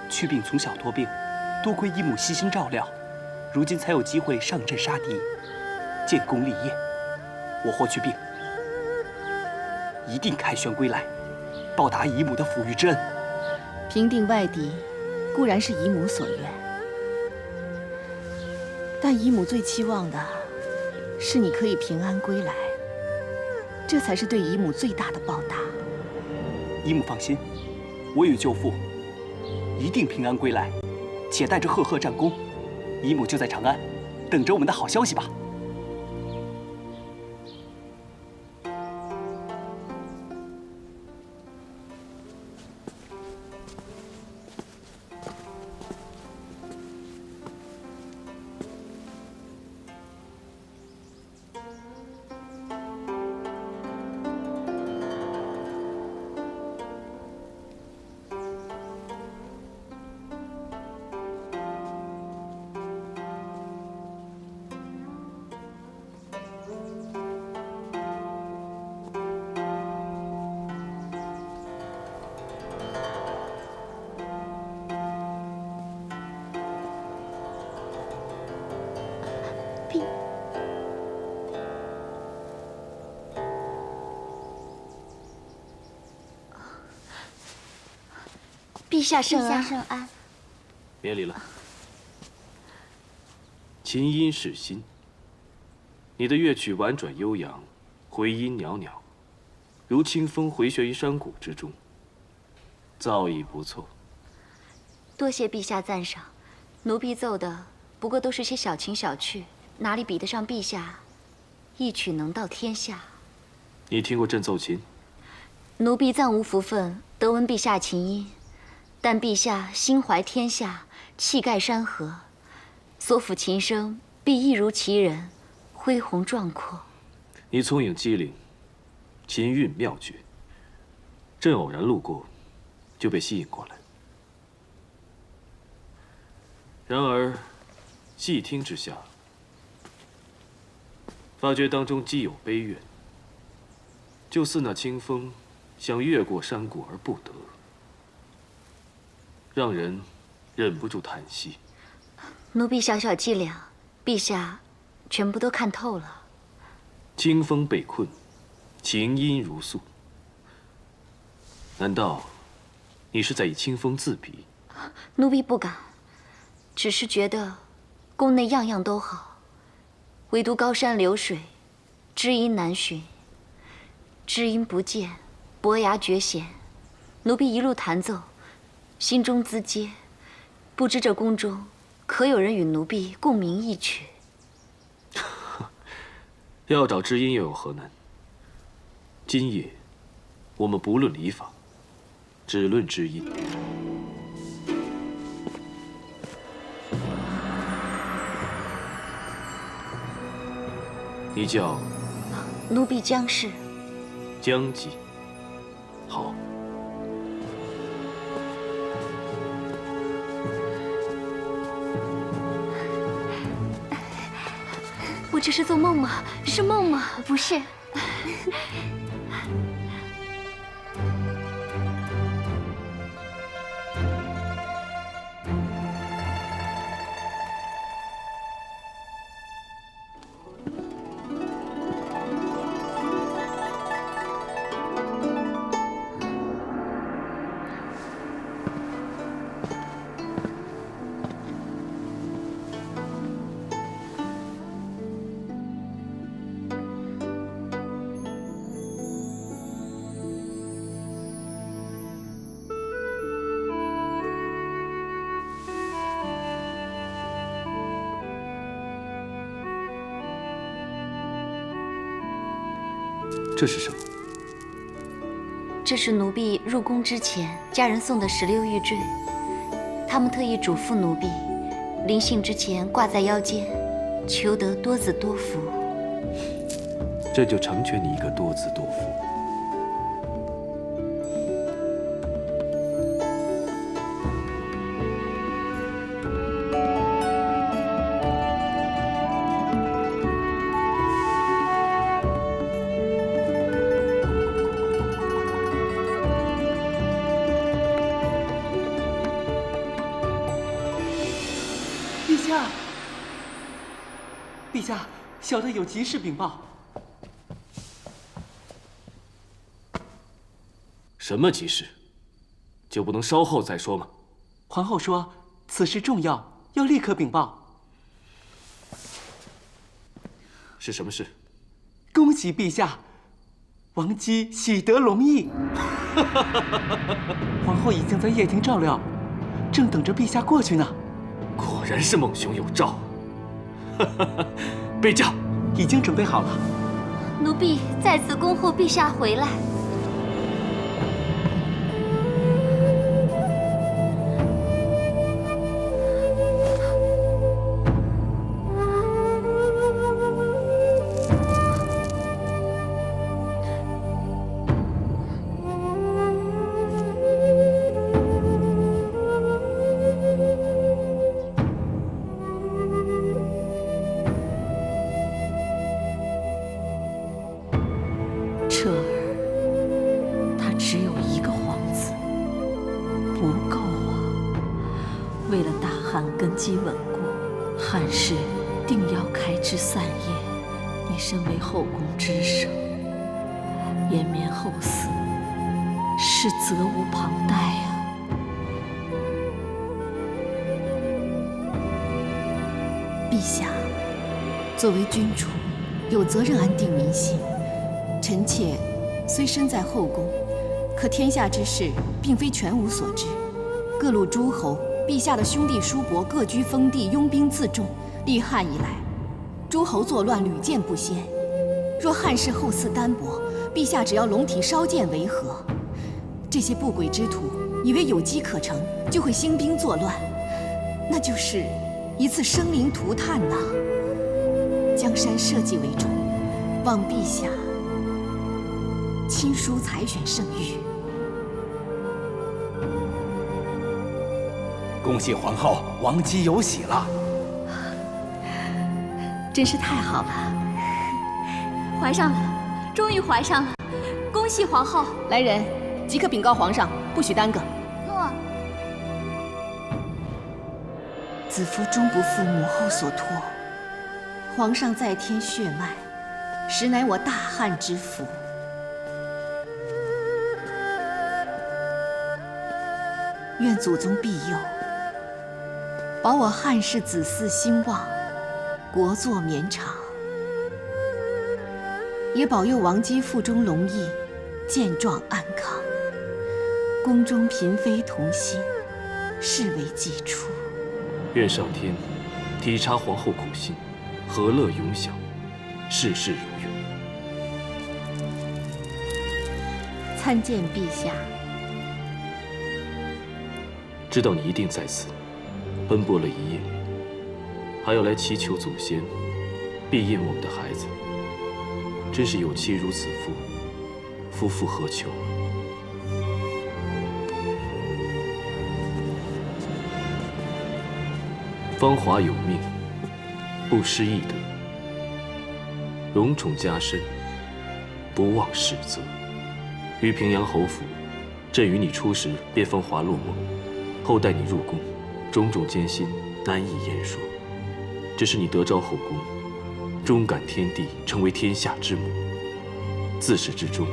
去病从小多病，多亏姨母悉心照料，如今才有机会上阵杀敌，建功立业。我霍去病一定凯旋归来，报答姨母的抚育之恩。平定外敌，固然是姨母所愿，但姨母最期望的是你可以平安归来，这才是对姨母最大的报答。姨母放心，我与舅父一定平安归来，且带着赫赫战功。姨母就在长安，等着我们的好消息吧。陛下圣安。陛下圣安。免礼了。琴音是心，你的乐曲婉转悠扬，回音袅袅，如清风回旋于山谷之中，造诣不错。多谢陛下赞赏，奴婢奏的不过都是些小情小趣，哪里比得上陛下一曲能到天下？你听过朕奏琴？奴婢暂无福分得闻陛下琴音，但陛下心怀天下，气盖山河，所抚琴声必一如其人，恢宏壮阔。你聪颖机灵，琴韵妙绝，朕偶然路过，就被吸引过来。然而，细听之下，发觉当中既有悲怨，就似那清风想越过山谷而不得，让人忍不住叹息。奴婢小小伎俩，陛下全部都看透了。清风被困，琴音如诉。难道你是在以清风自比？奴婢不敢，只是觉得宫内样样都好，唯独高山流水，知音难寻。知音不见，伯牙绝弦。奴婢一路弹奏，心中自嗟，不知这宫中可有人与奴婢共鸣一曲？要找知音又有何难？今夜我们不论礼法，只论知音。你叫？奴婢姜氏。姜姬。好。我这是做梦吗？是梦吗？不是。这是什么？这是奴婢入宫之前家人送的16玉坠，他们特意嘱咐奴婢，临幸之前挂在腰间，求得多子多福。朕就成全你一个多子多福。陛下，小的有急事禀报。什么急事？就不能稍后再说吗？皇后说此事重要，要立刻禀报。是什么事？恭喜陛下，王姬喜得龙裔。皇后已经在掖庭照料，正等着陛下过去呢。果然是孟兄有召。备驾，已经准备好了。奴婢在此恭候陛下回来。彻儿，他只有一个皇子，不够啊！为了大汉根基稳固，汉室定要开枝散叶。你身为后宫之首，延绵后嗣，是责无旁贷啊！下，作为君主，有责任安定民心。臣妾虽身在后宫，可天下之事并非全无所知。各路诸侯，陛下的兄弟叔伯各居封地，拥兵自重。立汉以来，诸侯作乱屡见不鲜。若汉室后嗣单薄，陛下只要龙体烧剑为和。这些不轨之徒以为有机可乘，就会兴兵作乱，那就是一次生灵涂炭呐！江山社稷为重，望陛下亲疏采选圣谕。恭喜皇后，王姬有喜了！真是太好了，怀上了，终于怀上了，恭喜皇后！来人，即刻禀告皇上，不许耽搁。诺。子夫终不负母后所托，皇上在天血脉，实乃我大汉之福。愿祖宗庇佑，保我汉室子嗣兴旺，国祚绵长。也保佑王姬腹中龙翼，健壮安康。宫中嫔妃同心，视为基础。愿上天体察皇后苦心，和乐永享，事事如愿。参见陛下。知道你一定在此，奔波了一夜，还要来祈求祖先庇荫我们的孩子，真是有妻如此妇，夫复何求？芳华有命，不失懿德；荣宠加身，不忘世责。于平阳侯府，朕与你初时便风华落梦，后待你入宫，种种艰辛难以言说。只是你得招后宫，忠感天地，成为天下之母，自始至终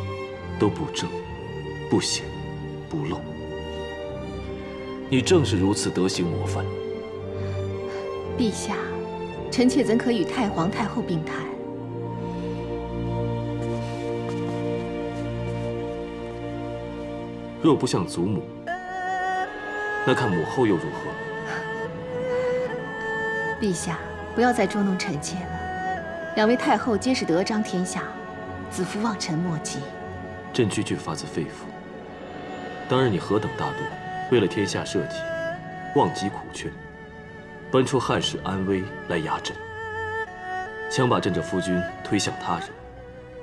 都不正、不显、不露。你正是如此德行模范。陛下，臣妾怎可与太皇太后并谈？若不像祖母，那看母后又如何？陛下，不要再捉弄臣妾了。两位太后皆是德彰天下，子夫望臣莫及。朕句句发自肺腑。当然，你何等大度，为了天下社稷，忘极苦劝，搬出汉室安危来压朕，想把朕这夫君推向他人。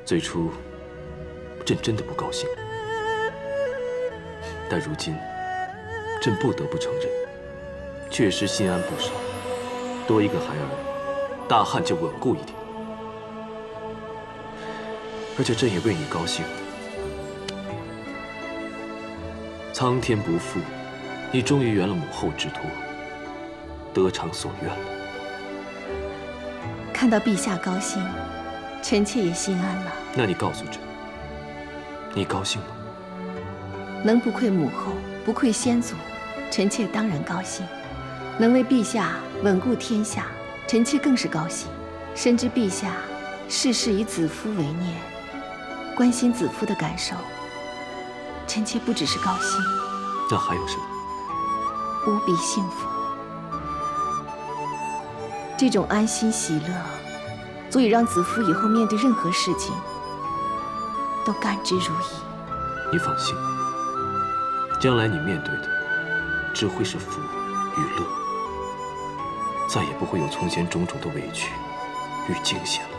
最初，朕真的不高兴，但如今，朕不得不承认，确实心安不少。多一个孩儿，大汉就稳固一点。而且朕也为你高兴。苍天不负，你终于圆了母后之托，得偿所愿了。看到陛下高兴，臣妾也心安了。那你告诉朕，你高兴吗？能不愧母后，不愧先祖，臣妾当然高兴。能为陛下稳固天下，臣妾更是高兴。深知陛下事事以子夫为念，关心子夫的感受，臣妾不只是高兴，那还有什么？无比幸福。这种安心喜乐，足以让子夫以后面对任何事情都甘之如饴。你放心，将来你面对的只会是福与乐，再也不会有从前种种的委屈与惊险了。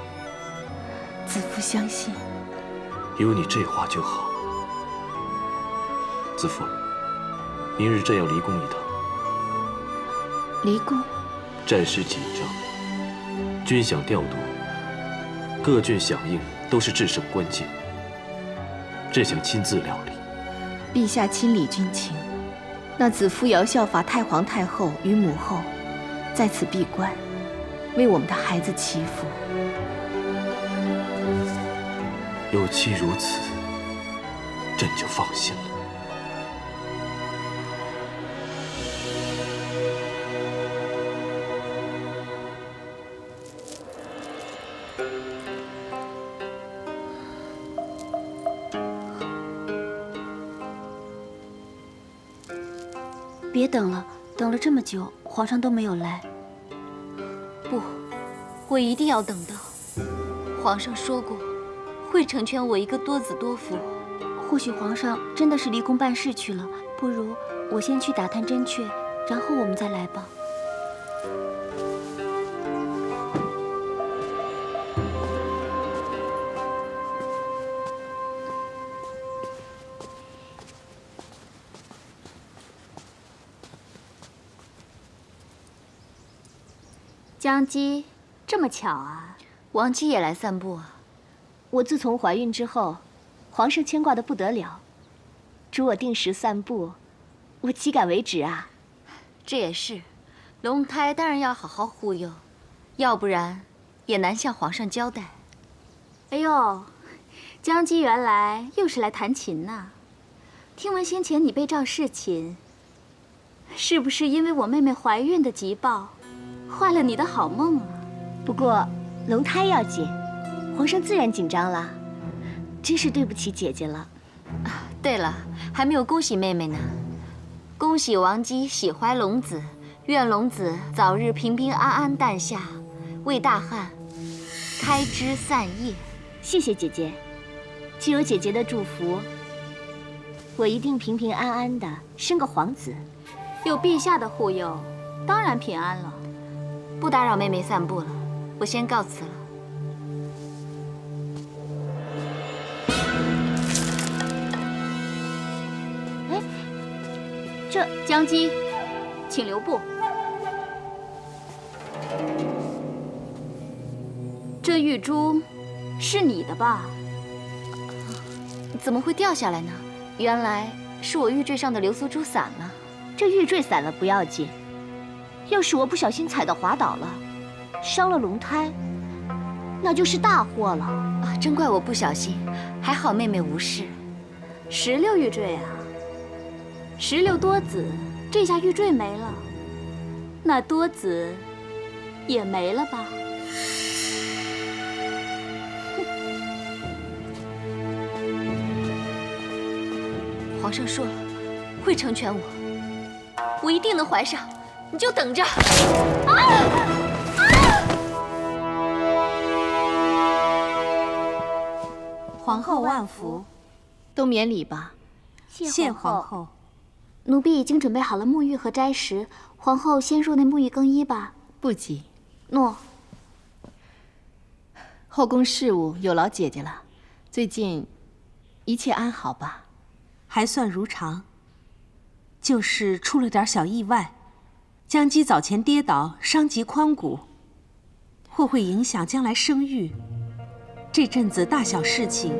子夫相信，有你这话就好。子夫，明日朕要离宫一趟。离宫？战事紧张，军饷调度，各郡响应都是制胜关键。朕想亲自料理。陛下亲理军情，那子夫也要效法太皇太后与母后，在此闭关，为我们的孩子祈福。有妻如此，朕就放心了。别等了，等了这么久，皇上都没有来。不，我一定要等到。皇上说过，会成全我一个多子多福。或许皇上真的是离宫办事去了，不如我先去打探真确，然后我们再来吧。江姬，这么巧啊，王姬也来散步啊。我自从怀孕之后，皇上牵挂得不得了，嘱我定时散步，我岂敢为止啊？这也是，龙胎当然要好好护佑，要不然也难向皇上交代。哎呦，江姬原来又是来弹琴呐。听闻先前你被召侍寝，是不是因为我妹妹怀孕的急报，坏了你的好梦啊？不过龙胎要紧，皇上自然紧张了，真是对不起姐姐了。啊，对了，还没有恭喜妹妹呢。恭喜王姬喜怀龙子，愿龙子早日平平安安诞下，为大汉开枝散叶。谢谢姐姐，既有姐姐的祝福，我一定平平安安的生个皇子。有陛下的护佑，当然平安了。不打扰妹妹散步了，我先告辞了。哎，这江姬，请留步。这玉珠是你的吧？怎么会掉下来呢？原来是我玉坠上的流苏珠散了。这玉坠散了不要紧，要是我不小心踩到滑倒了，伤了龙胎，那就是大祸了啊！真怪我不小心，还好妹妹无事。16玉坠啊，16多子，这下玉坠没了，那多子也没了吧？皇上说了，会成全我，我一定能怀上，你就等着。皇后万福，都免礼吧。谢皇后。奴婢已经准备好了沐浴和斋食，皇后先入内沐浴更衣吧。不急。诺。后宫事务有劳姐姐了，最近一切安好吧？还算如常，就是出了点小意外。江姬早前跌倒，伤及髋骨，或会影响将来生育。这阵子大小事情，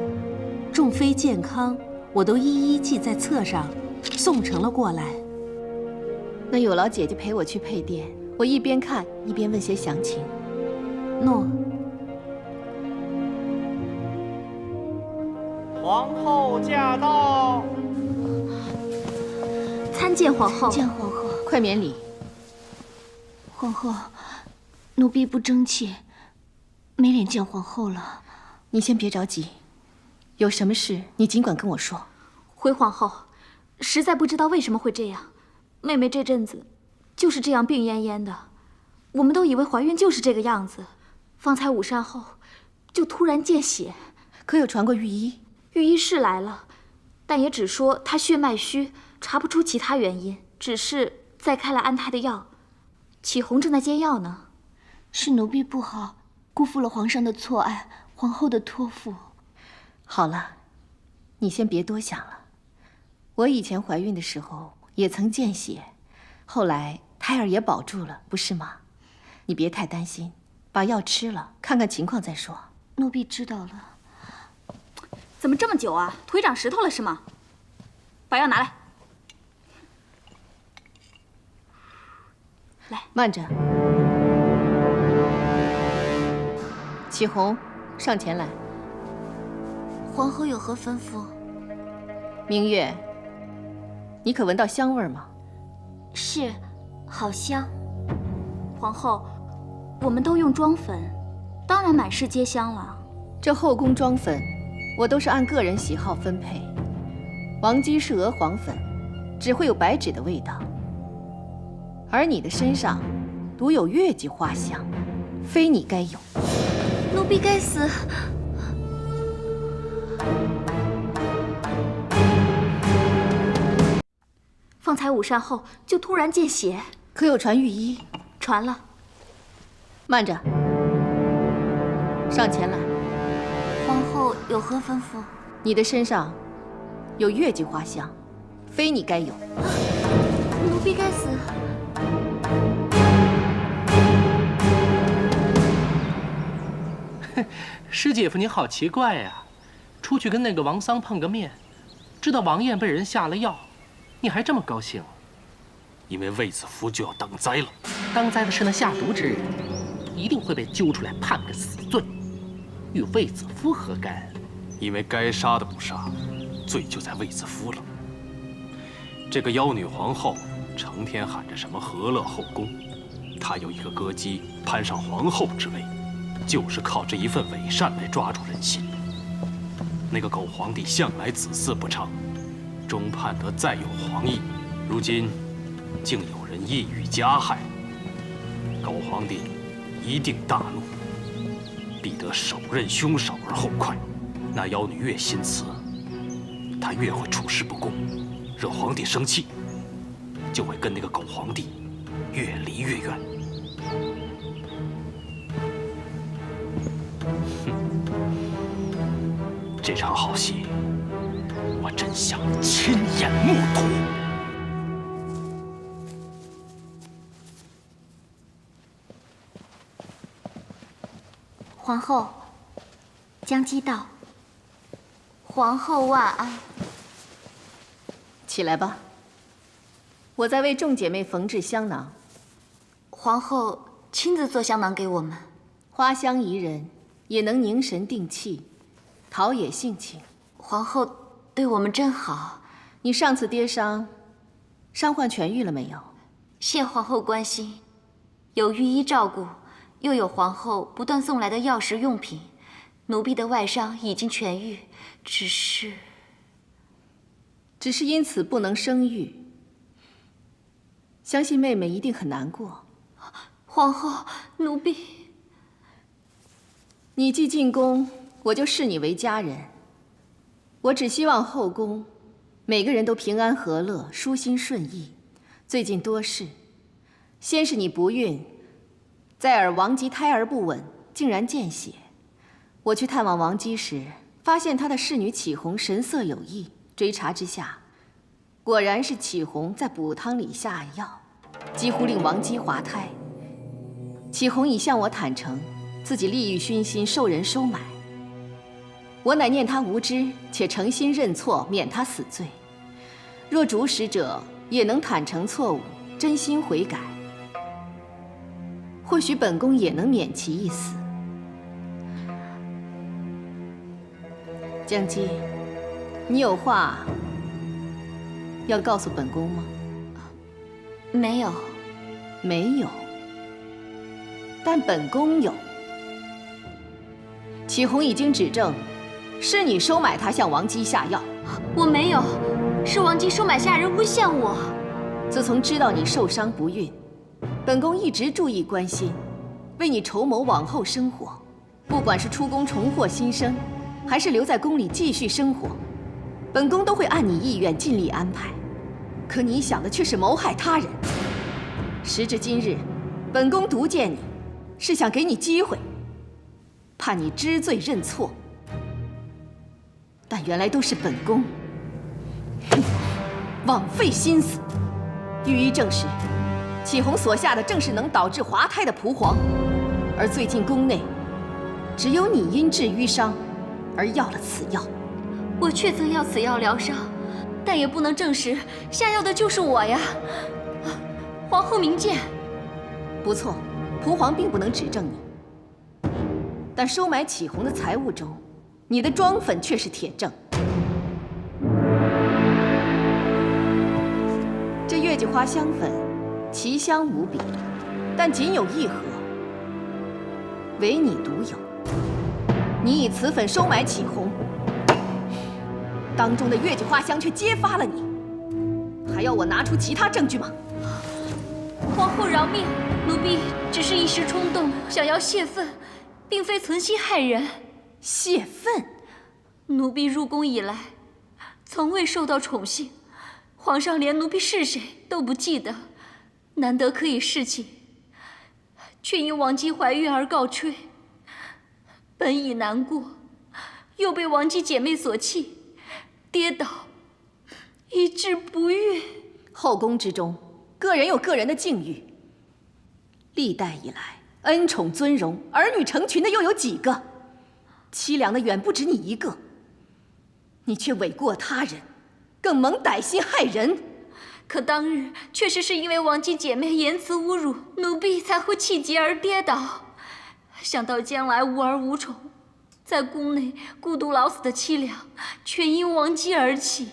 众妃健康，我都一一记在册上，送呈了过来。那有劳姐姐陪我去配殿，我一边看一边问些详情。诺。皇后驾到！参见皇后。见皇后。快免礼。皇后，奴婢不争气，没脸见皇后了。你先别着急，有什么事你尽管跟我说。回皇后，实在不知道为什么会这样。妹妹这阵子就是这样病恹恹的，我们都以为怀孕就是这个样子。方才午膳后就突然见血。可有传过御医？御医是来了，但也只说她血脉虚，查不出其他原因，只是再开了安胎的药。启红正在煎药呢。是奴婢不好，辜负了皇上的错爱，皇后的托付。好了，你先别多想了。我以前怀孕的时候也曾见血，后来胎儿也保住了，不是吗？你别太担心，把药吃了，看看情况再说。奴婢知道了。怎么这么久啊？腿长石头了是吗？把药拿来。来，慢着。启红，上前来。皇后有何吩咐？明月，你可闻到香味吗？是，好香。皇后，我们都用妆粉，当然满室皆香了。这后宫妆粉，我都是按个人喜好分配。王姬是鹅黄粉，只会有白芷的味道，而你的身上独有月季花香，非你该有。奴婢该死。方才午膳后就突然见血，可有传御医？传了。慢着，上前来。皇后有何吩咐？你的身上有月季花香，非你该有。奴婢该死。师姐夫，你好奇怪呀！出去跟那个王桑碰个面，知道王爷被人下了药，你还这么高兴？因为卫子夫就要当灾了。当灾的是那下毒之人，一定会被揪出来判个死罪，与卫子夫何干？因为该杀的不杀，罪就在卫子夫了。这个妖女皇后成天喊着什么和乐后宫，她有一个歌姬攀上皇后之位，就是靠这一份伪善来抓住人心。那个狗皇帝向来子嗣不昌，终盼得再有皇裔，如今竟有人意欲加害，狗皇帝一定大怒，必得手刃凶手而后快。那妖女越心慈，她越会处事不公，惹皇帝生气，就会跟那个狗皇帝越离越远。这场好戏，我真想亲眼目睹。皇后，将姬到。皇后万安。起来吧，我在为众姐妹缝制香囊。皇后亲自做香囊给我们，花香宜人，也能凝神定气，陶冶性情。皇后对我们真好。你上次跌伤，伤患痊愈了没有？谢皇后关心，有御医照顾，又有皇后不断送来的药食用品，奴婢的外伤已经痊愈，只是因此不能生育。相信妹妹一定很难过。皇后，奴婢。你既进宫，我就视你为家人。我只希望后宫每个人都平安和乐，舒心顺意。最近多事，先是你不孕，再而王姬胎儿不稳，竟然见血。我去探望王姬时，发现她的侍女启红神色有异，追查之下，果然是启红在补汤里下药，几乎令王姬滑胎。启红已向我坦诚，自己利欲熏心，受人收买。我乃念他无知，且诚心认错，免他死罪。若主使者也能坦诚错误，真心悔改，或许本宫也能免其一死。江姬，你有话要告诉本宫吗？没有，没有。但本宫有。启红已经指证，是你收买他向王姬下药。我没有，是王姬收买下人诬陷我。自从知道你受伤不孕，本宫一直注意关心，为你筹谋往后生活。不管是出宫重获新生，还是留在宫里继续生活，本宫都会按你意愿尽力安排。可你想的却是谋害他人。时至今日，本宫独见你，是想给你机会，怕你知罪认错。但原来都是本宫枉费心思。御医证实，启红所下的正是能导致滑胎的蒲黄，而最近宫内只有你因治淤伤而要了此药。我确曾要此药疗伤，但也不能证实下药的就是我呀。皇后明鉴。不错，蒲黄并不能指证你，但收买启红的财物中，你的妆粉却是铁证。这月季花香粉，奇香无比，但仅有一盒。唯你独有。你以瓷粉收买启宏，当中的月季花香却揭发了你，还要我拿出其他证据吗？皇后饶命，奴婢只是一时冲动，想要泄愤，并非存心害人。泄愤？奴婢入宫以来，从未受到宠幸，皇上连奴婢是谁都不记得，难得可以侍寝，却因王姬怀孕而告吹。本已难过，又被王姬姐妹所弃，跌倒，以致不孕。后宫之中，个人有个人的境遇。历代以来，恩宠尊荣、儿女成群的又有几个？凄凉的远不止你一个。你却诿过他人，更蒙歹心害人。可当日确实是因为王姬姐妹言辞侮辱，奴婢才会气急而跌倒。想到将来无儿无宠，在宫内孤独老死的凄凉，全因王姬而起，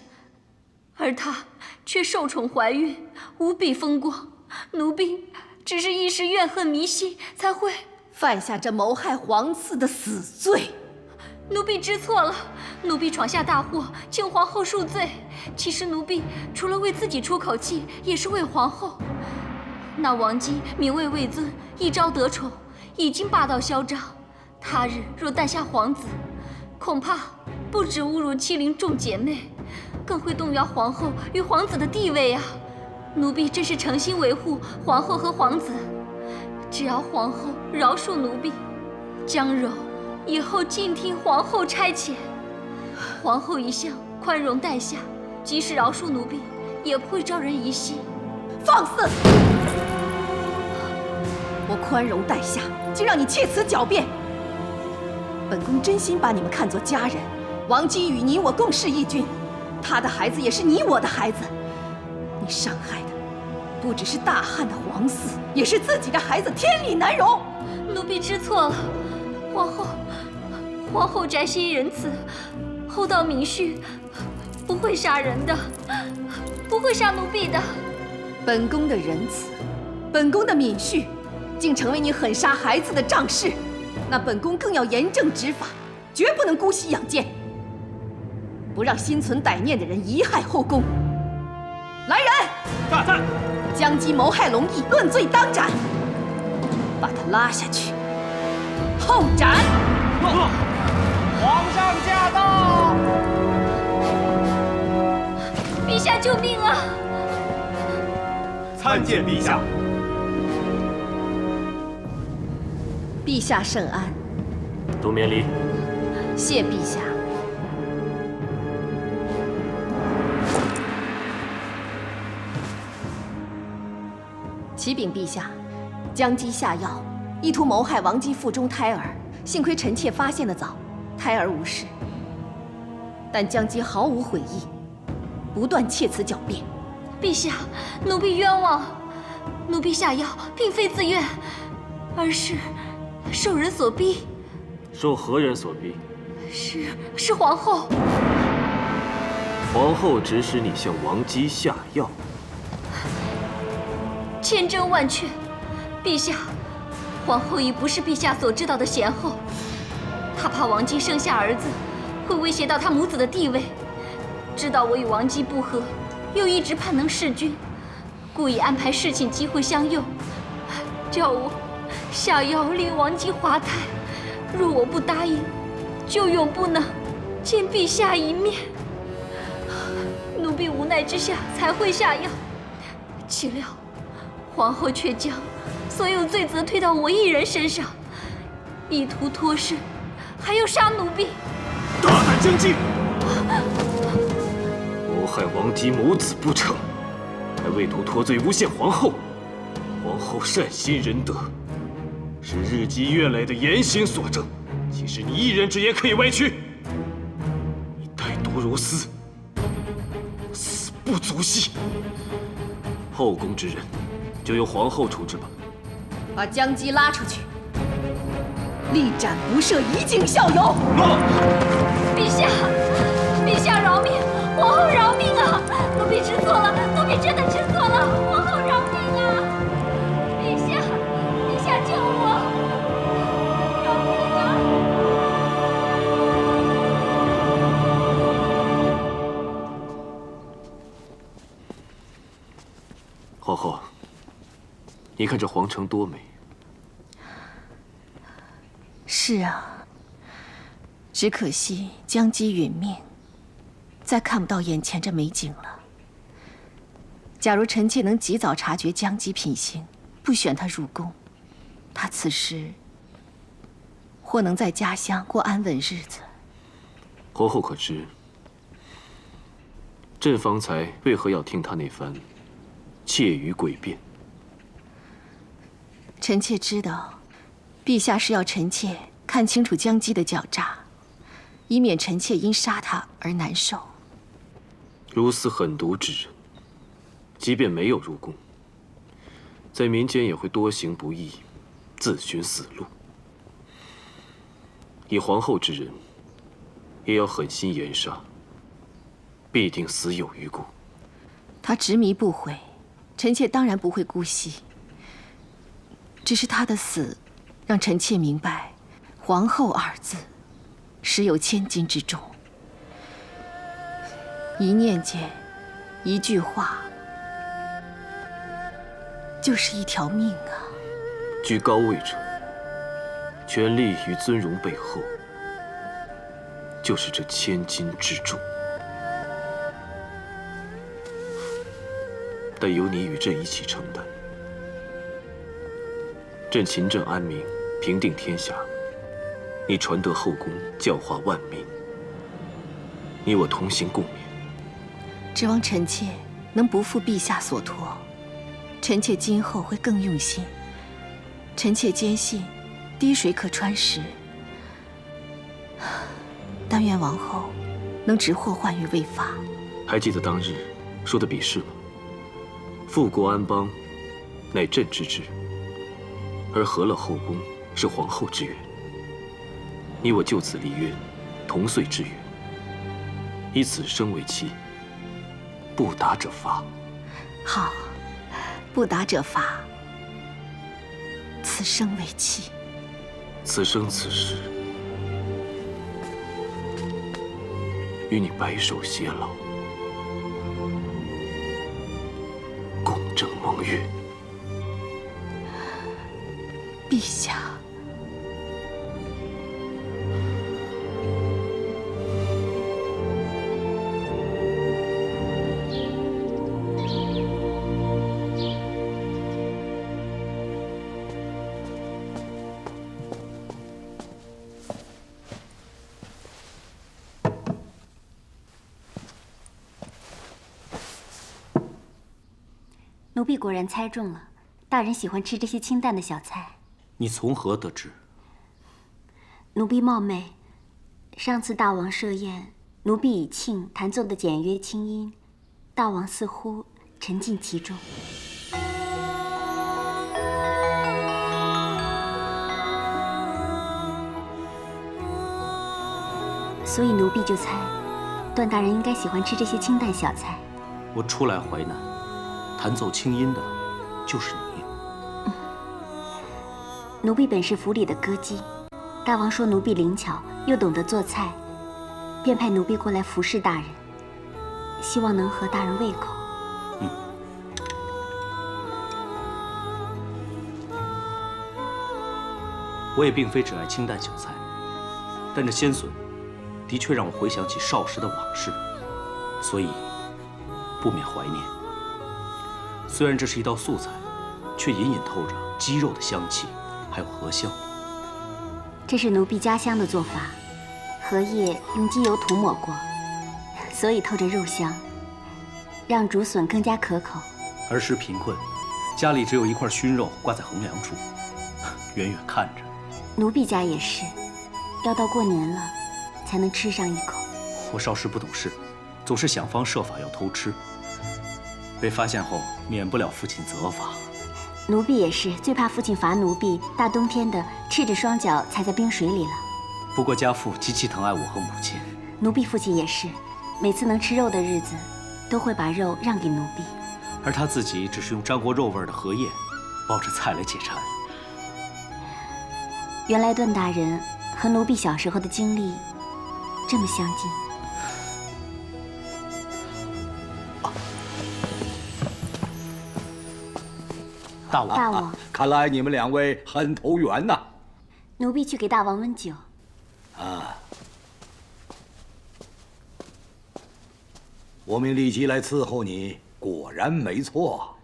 而她却受宠怀孕，无比风光。奴婢只是一时怨恨迷心，才会犯下这谋害皇嗣的死罪。奴婢知错了，奴婢闯下大祸，请皇后恕罪。其实奴婢除了为自己出口气，也是为皇后。那王姬名位位尊，一朝得宠，已经霸道嚣张。他日若诞下皇子，恐怕不止侮辱欺凌众姐妹，更会动摇皇后与皇子的地位啊！奴婢真是诚心维护皇后和皇子，只要皇后饶恕奴婢，江柔以后尽听皇后差遣。皇后一向宽容待下，即使饶恕奴婢，也不会招人疑心。放肆！我宽容待下，竟让你窃词狡辩。本宫真心把你们看作家人，王姬与你我共侍一君，她的孩子也是你我的孩子。你伤害的不只是大汉的皇嗣，也是自己的孩子，天理难容。奴婢知错了，皇后宅心仁慈，厚道敏恤，不会杀人的，不会杀奴婢的。本宫的仁慈，本宫的敏恤，竟成为你狠杀孩子的仗势，那本宫更要严正执法，绝不能姑息养奸，不让心存歹念的人贻害后宫。来人！在。江姬谋害龙羿，论罪当斩，把他拉下去，后斩。皇上驾到！陛下救命啊！参见陛下。陛下圣安。都免礼。谢陛下。启禀陛下，江姬下药，意图谋害王姬腹中胎儿，幸亏臣妾发现得早，胎儿无事。但江姬毫无悔意，不断窃词狡辩。陛下，奴婢冤枉，奴婢下药并非自愿，而是受人所逼。受何人所逼？是皇后。皇后指使你向王姬下药。千真万确，陛下，皇后已不是陛下所知道的贤后，她怕王姬生下儿子会威胁到她母子的地位，知道我与王姬不和，又一直盼能弑君，故意安排侍寝机会相诱，叫我下药令王姬滑胎，若我不答应，就永不能见陛下一面。奴婢无奈之下才会下药，岂料皇后却将所有罪责推到我一人身上，意图脱身，还要杀奴婢。大胆将军！谋害王姬母子不成，还为图脱罪诬陷皇后。皇后善心仁德，是日积月累的言行所证，岂是你一人之言可以歪曲？你歹毒如斯，死不足惜。后宫之人，就由皇后处置吧。把江姬拉出去，力斩不赦，以儆效尤。陛下，陛下饶命！皇后饶命啊！奴婢知错了，奴婢真的知错了，皇后饶命啊！陛下，陛下救我！你看这皇城多美。是啊，只可惜姜姬殒命，再看不到眼前这美景了。假如臣妾能及早察觉姜姬品行，不选她入宫，她此时或能在家乡过安稳日子。皇后可知，朕方才为何要听他那番窃语诡辩？臣妾知道，陛下是要臣妾看清楚姜姬的狡诈，以免臣妾因杀他而难受。如此狠毒之人，即便没有入宫，在民间也会多行不义，自寻死路。以皇后之人，也要狠心严杀，必定死有余辜。他执迷不悔，臣妾当然不会姑息。只是他的死，让臣妾明白“皇后”二字，实有千斤之重。一念间，一句话，就是一条命啊！居高位者，权力与尊荣背后，就是这千斤之重。但由你与朕一起承担。朕勤政安民，平定天下；你传德后宫，教化万民。你我同行共勉。指望臣妾能不负陛下所托，臣妾今后会更用心。臣妾坚信，滴水可穿石。但愿王后能止祸患于未发。还记得当日说的比试吗？富国安邦，乃朕之志。而和乐后宫是皇后之愿，你我就此立约，同岁之约，以此生为契，不达者罚。好，不达者罚，此生为契。此生此世，与你白首偕老，共枕盟约。陛下，奴婢果然猜中了，大人喜欢吃这些清淡的小菜。你从何得知？奴婢冒昧，上次大王设宴，奴婢以磬弹奏的简约清音，大王似乎沉浸其中。所以奴婢就猜，段大人应该喜欢吃这些清淡小菜。我初来淮南，弹奏清音的，就是你。奴婢本是府里的歌姬，大王说奴婢灵巧，又懂得做菜，便派奴婢过来服侍大人，希望能合大人胃口。我也并非只爱清淡小菜，但这鲜笋的确让我回想起少时的往事，所以不免怀念。虽然这是一道素菜，却隐隐透着鸡肉的香气。还有荷香，这是奴婢家乡的做法，荷叶用鸡油涂抹过，所以透着肉香，让竹笋更加可口。儿时贫困，家里只有一块熏肉挂在横梁处，远远看着。奴婢家也是，要到过年了才能吃上一口。我少时不懂事，总是想方设法要偷吃，被发现后免不了父亲责罚。奴婢也是，最怕父亲罚奴婢大冬天的赤着双脚踩在冰水里了。不过家父极其疼爱我和母亲。奴婢父亲也是，每次能吃肉的日子，都会把肉让给奴婢。而他自己只是用沾过肉味的荷叶，包着菜来解馋。原来段大人和奴婢小时候的经历这么相近。大王，大王，看来你们两位很投缘呐。奴婢去给大王温酒。啊，我命立即来伺候你，果然没错。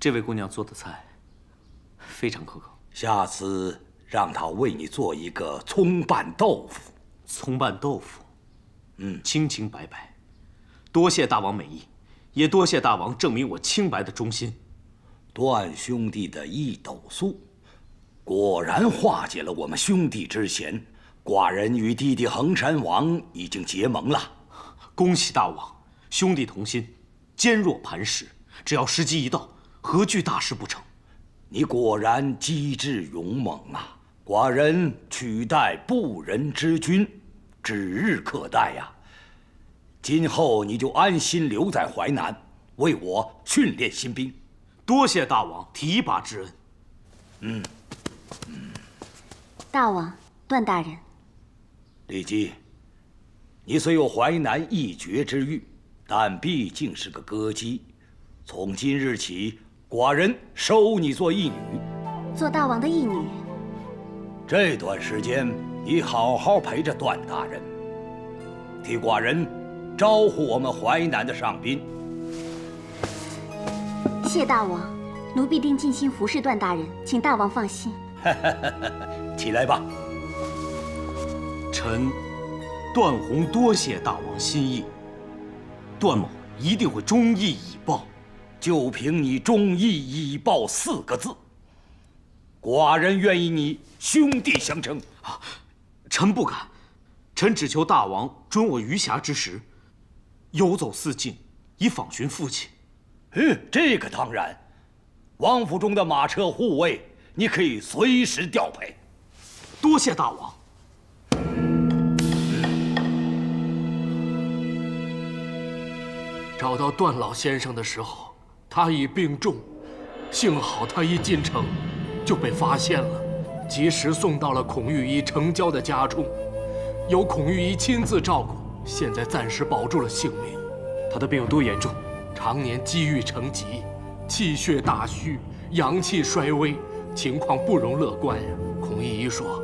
这位姑娘做的菜非常可口，下次让她为你做一个葱拌豆腐。葱拌豆腐，清清白白。多谢大王美意，也多谢大王证明我清白的忠心。段兄弟的一斗粟，果然化解了我们兄弟之嫌。寡人与弟弟衡山王已经结盟了，恭喜大王，兄弟同心，坚若磐石。只要时机一到，何惧大事不成？你果然机智勇猛啊！寡人取代不仁之君，指日可待呀。今后你就安心留在淮南，为我训练新兵。多谢大王提拔之恩。大王，段大人。李基，你虽有淮南一绝之誉，但毕竟是个歌姬。从今日起，寡人收你做义女。做大王的义女。这段时间，你好好陪着段大人，替寡人招呼我们淮南的上宾。谢大王，奴婢定尽心服侍段大人，请大王放心。起来吧。臣段宏多谢大王心意，段某一定会忠义以报。就凭你忠义以报4个字，寡人愿意你兄弟相称。臣不敢，臣只求大王准我余暇之时，游走四境，以访寻父亲。这个当然。王府中的马车护卫，你可以随时调配。多谢大王。找到段老先生的时候，他已病重，幸好他一进城就被发现了，及时送到了孔御医程交的家中，由孔御医亲自照顾，现在暂时保住了性命。他的病有多严重？常年积郁成疾，气血大虚，阳气衰微，情况不容乐观呀。孔御医说，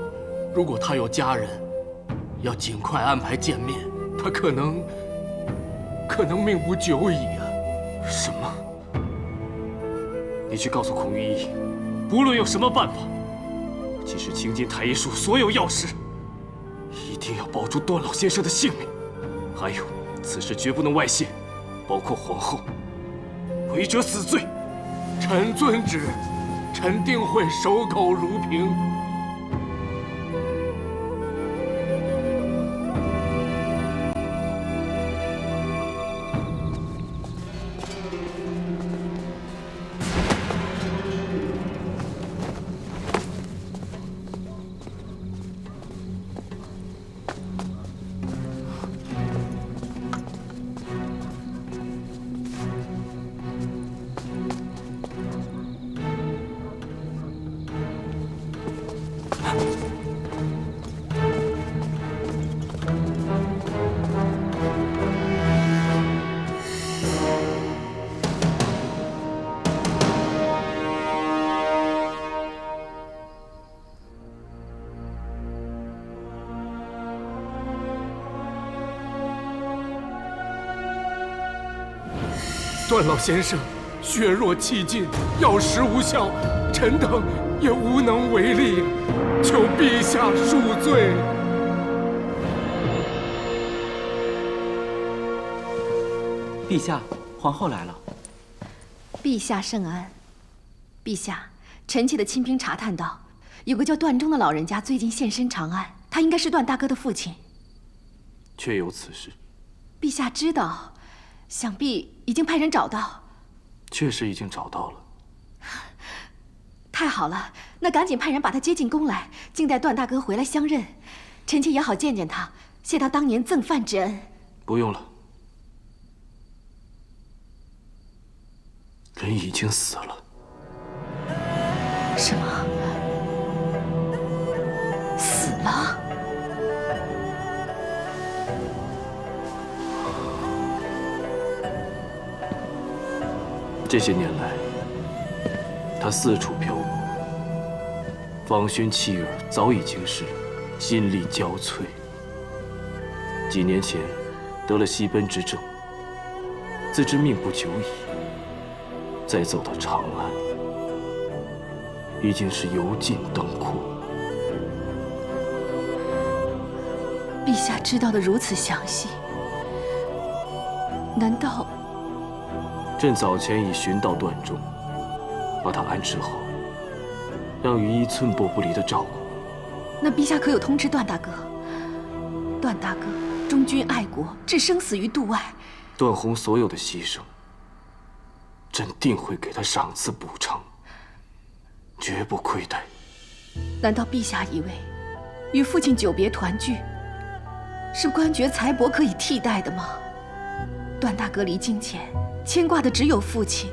如果他有家人，要尽快安排见面，他可能命不久矣啊！什么？你去告诉孔御医，不论用什么办法，即使倾尽太医术所有药师，一定要保住段老先生的性命。还有，此事绝不能外泄，包括皇后，违者死罪。臣遵旨，臣定会守口如瓶。段老先生血弱气尽，药石无效，臣等也无能为力，求陛下恕罪。陛下，皇后来了。陛下圣安。陛下，臣妾的亲兵查探到，有个叫段忠的老人家最近现身长安，他应该是段大哥的父亲。确有此事。陛下知道，想必已经派人找到。确实已经找到了。太好了，那赶紧派人把他接进宫来，静待段大哥回来相认，臣妾也好见见他，谢他当年赠饭之恩。不用了，人已经死了。什么？死了？这些年来，他四处漂泊，访寻妻儿早已经是心力交瘁。几年前得了西奔之症，自知命不久矣，再走到长安，已经是油尽灯枯。陛下知道的如此详细，难道？朕早前已寻到段中，把他安置好，让羽衣寸步不离的照顾。那陛下可有通知段大哥？段大哥忠君爱国，置生死于度外。段宏所有的牺牲，朕定会给他赏赐补偿，绝不亏待。难道陛下以为与父亲久别团聚，是官爵财帛可以替代的吗？段大哥离京前牵挂的只有父亲，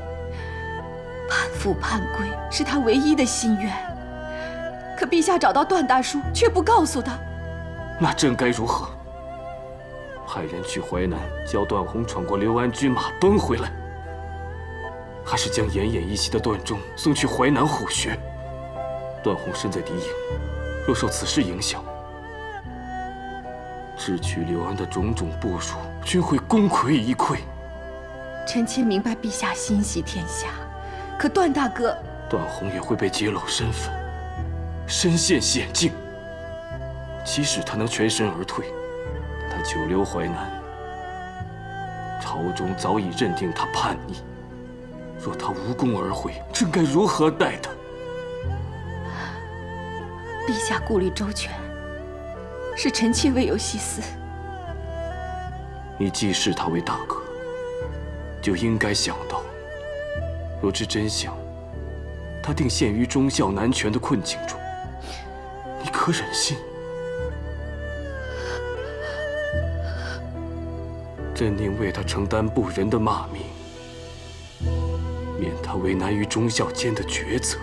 盼父盼归是他唯一的心愿。可陛下找到段大叔，却不告诉他，那朕该如何？派人去淮南，叫段宏闯过刘安军马奔回来，还是将奄奄一息的段忠送去淮南虎穴？段宏身在敌营，若受此事影响，智取刘安的种种部署均会功亏一篑。臣妾明白陛下心系天下，可段大哥，段宏也会被揭露身份，身陷险境。即使他能全身而退，他久留淮南，朝中早已认定他叛逆。若他无功而回，朕该如何待他？陛下顾虑周全，是臣妾未有细思。你既视他为大哥，就应该想到，若知真相，他定陷于忠孝难全的困境中，你可忍心？朕宁为他承担不仁的骂名，免他为难于忠孝间的抉择。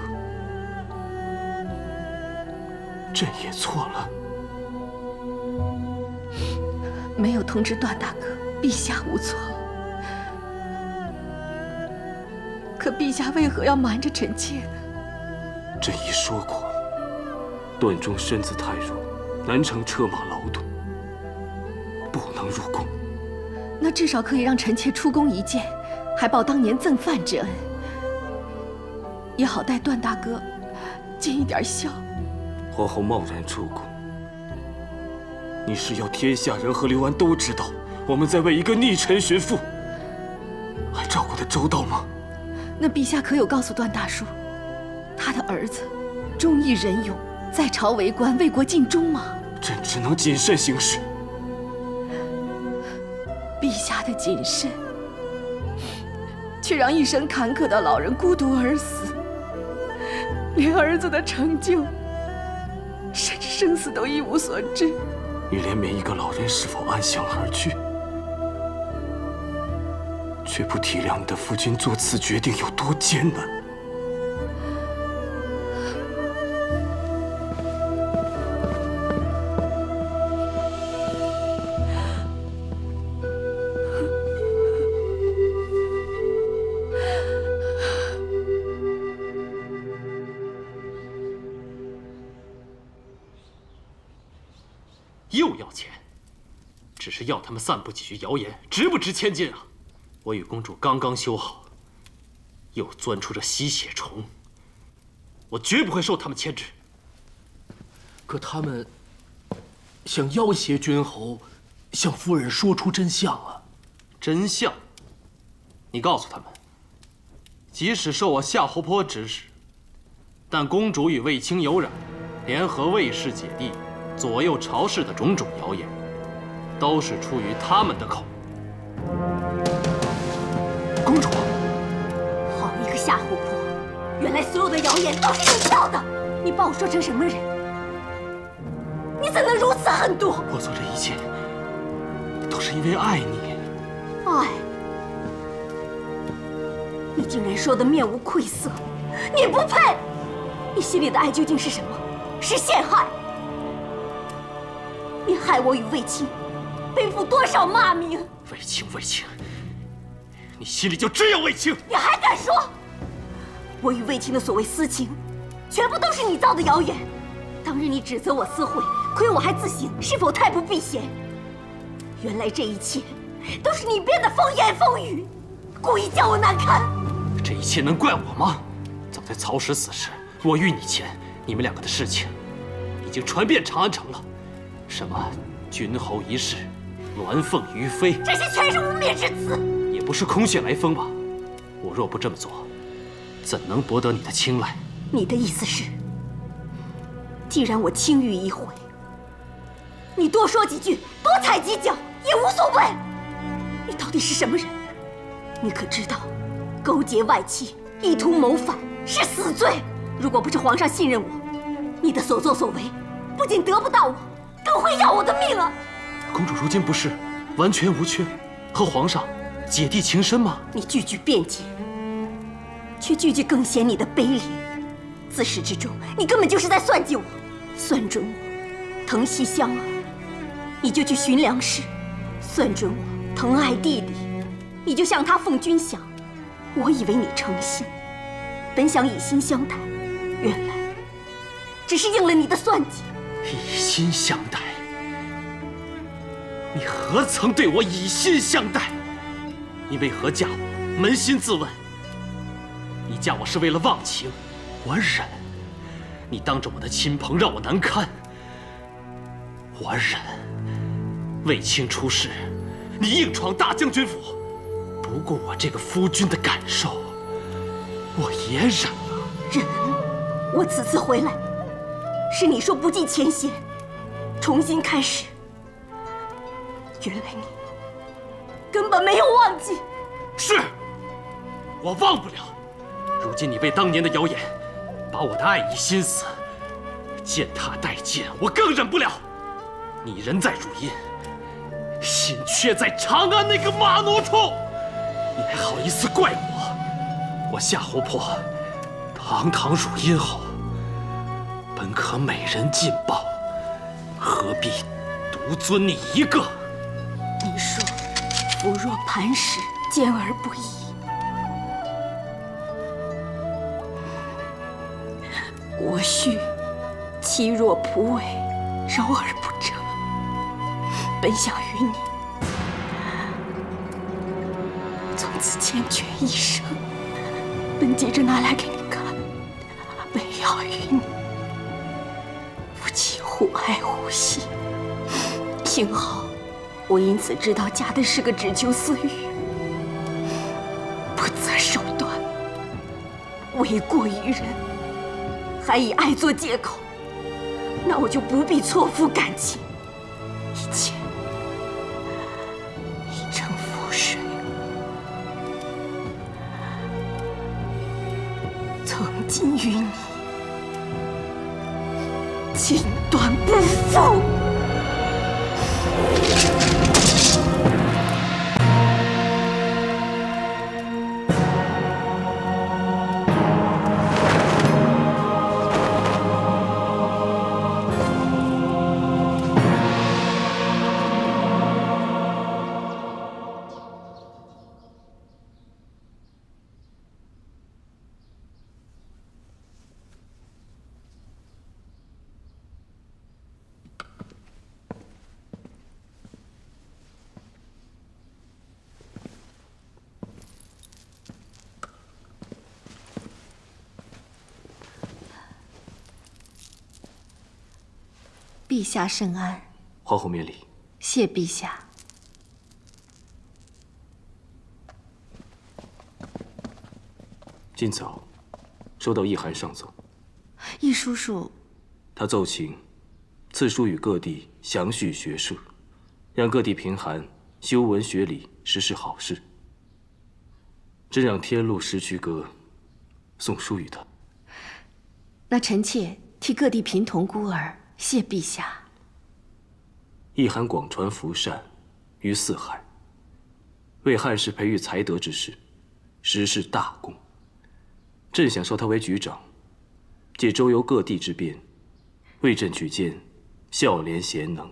朕也错了。没有通知段大哥，陛下无错。可陛下为何要瞒着臣妾呢？朕已说过，段忠身子太弱，难成车马劳顿，不能入宫。那至少可以让臣妾出宫一见，还报当年赠饭之恩，也好带段大哥尽一点孝。皇后贸然出宫，你是要天下人和刘安都知道我们在为一个逆臣寻父，还照顾得周到吗？那陛下可有告诉段大叔，他的儿子忠义仁勇，在朝为官，为国尽忠吗？朕只能谨慎行事。陛下的谨慎，却让一生坎坷的老人孤独而死，连儿子的成就，甚至生死都一无所知。你怜悯一个老人是否安详而去，却不体谅你的父亲做此决定有多艰难。又要钱，只是要他们散布几句谣言，值不值千金啊？我与公主刚刚修好，又钻出这吸血虫，我绝不会受他们牵制。可他们想要挟君侯，向夫人说出真相啊！真相？你告诉他们，即使受我夏侯颇指使，但公主与卫青有染，联合卫氏姐弟左右朝事的种种谣言，都是出于他们的口。公主，好一个夏侯颇！原来所有的谣言都是你造的！你把我说成什么人？你怎能如此狠毒？我做这一切，都是因为爱你。爱？你竟然说得面无愧色！你不配！你心里的爱究竟是什么？是陷害！你害我与卫青，背负多少骂名！卫青，卫青，你心里就只有卫青！你还敢说？我与卫青的所谓私情，全部都是你造的谣言。当日你指责我私会，亏我还自省，是否太不避嫌？原来这一切都是你编的风言风语，故意叫我难堪。这一切能怪我吗？早在曹石死时，我遇你前，你们两个的事情已经传遍长安城了。什么君侯一事，鸾凤于飞，这些全是污蔑之词，也不是空穴来风吧？我若不这么做，怎能博得你的青睐？你的意思是，既然我轻于一回，你多说几句，多踩几脚也无所谓。你到底是什么人？你可知道，勾结外戚，意图谋反是死罪。如果不是皇上信任我，你的所作所为不仅得不到我，更会要我的命啊！公主如今不是完全无缺，和皇上姐弟情深吗？你句句辩解，却句句更显你的卑劣。自始至终，你根本就是在算计我，算准我疼惜香儿，你就去寻粮食；算准我疼爱弟弟，你就向他奉军饷。我以为你诚心，本想以心相待，原来只是应了你的算计。以心相待？你何曾对我以心相待？你为何嫁我？扪心自问，你嫁我是为了忘情，我忍；你当着我的亲朋让我难堪，我忍；卫青出事，你硬闯大将军府，不顾我这个夫君的感受，我也忍了。忍？我此次回来，是你说不计前嫌，重新开始。原来你根本没有忘记。是，我忘不了。如今你为当年的谣言，把我的爱意心思践踏殆尽，我更忍不了。你人在汝阴，心却在长安那个马奴处，你还好意思怪我？我夏侯颇堂堂汝阴侯，本可美人尽报，何必独尊你一个？你说夫若磐石，坚而不移。我须妻若蒲苇，柔而不折。本想与你从此缱绻一生，本接着拿来给你看，为要与你夫妻互爱互惜。幸好我因此知道嫁的是个只求私欲，不择手段，为过于人，还以爱做借口，那我就不必错付感情，一切已成覆水。从今与你锦断不复。陛下圣安。皇后免礼。谢陛下。今早收到懿函上奏，懿叔叔，他奏请赐书与各地详叙学社，让各地贫寒修文学理，实施好事。朕让天禄石渠阁送书于他。那臣妾替各地贫童孤儿谢陛下。懿函广传福善于四海，为汉室培育才德之士，实是大功。朕想授他为局长，借周游各地之便，为朕举荐孝廉贤能。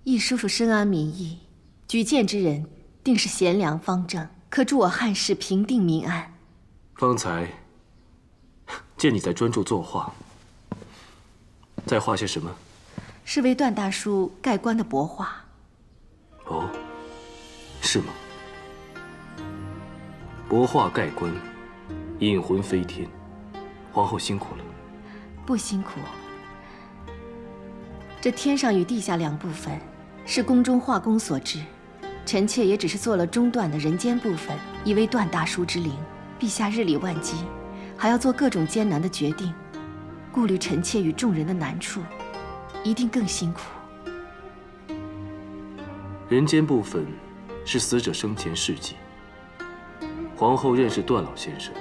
懿叔叔深谙民意，举荐之人定是贤良方正，可助我汉室平定民安。方才见你在专注作画，在画些什么？是为段大叔盖棺的帛画。哦，是吗？帛画盖棺，引魂飞天，皇后辛苦了。不辛苦。这天上与地下两部分，是宫中画工所制，臣妾也只是做了中段的人间部分，以为段大叔之灵。陛下日理万机，还要做各种艰难的决定，顾虑臣妾与众人的难处，一定更辛苦。人间部分是死者生前事迹。皇后认识段老先生，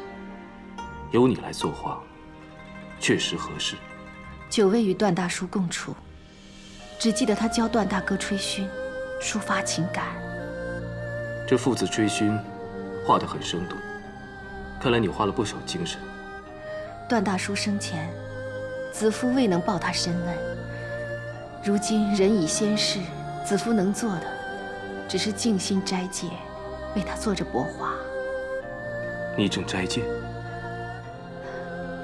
由你来作画，确实合适。久未与段大叔共处，只记得他教段大哥吹嘘，抒发情感。这父子吹嘘，画得很生动。看来你花了不少精神。段大叔生前，子夫未能报他深恩，如今人已仙逝，子夫能做的，只是静心斋戒，为他做着帛画。你正斋戒？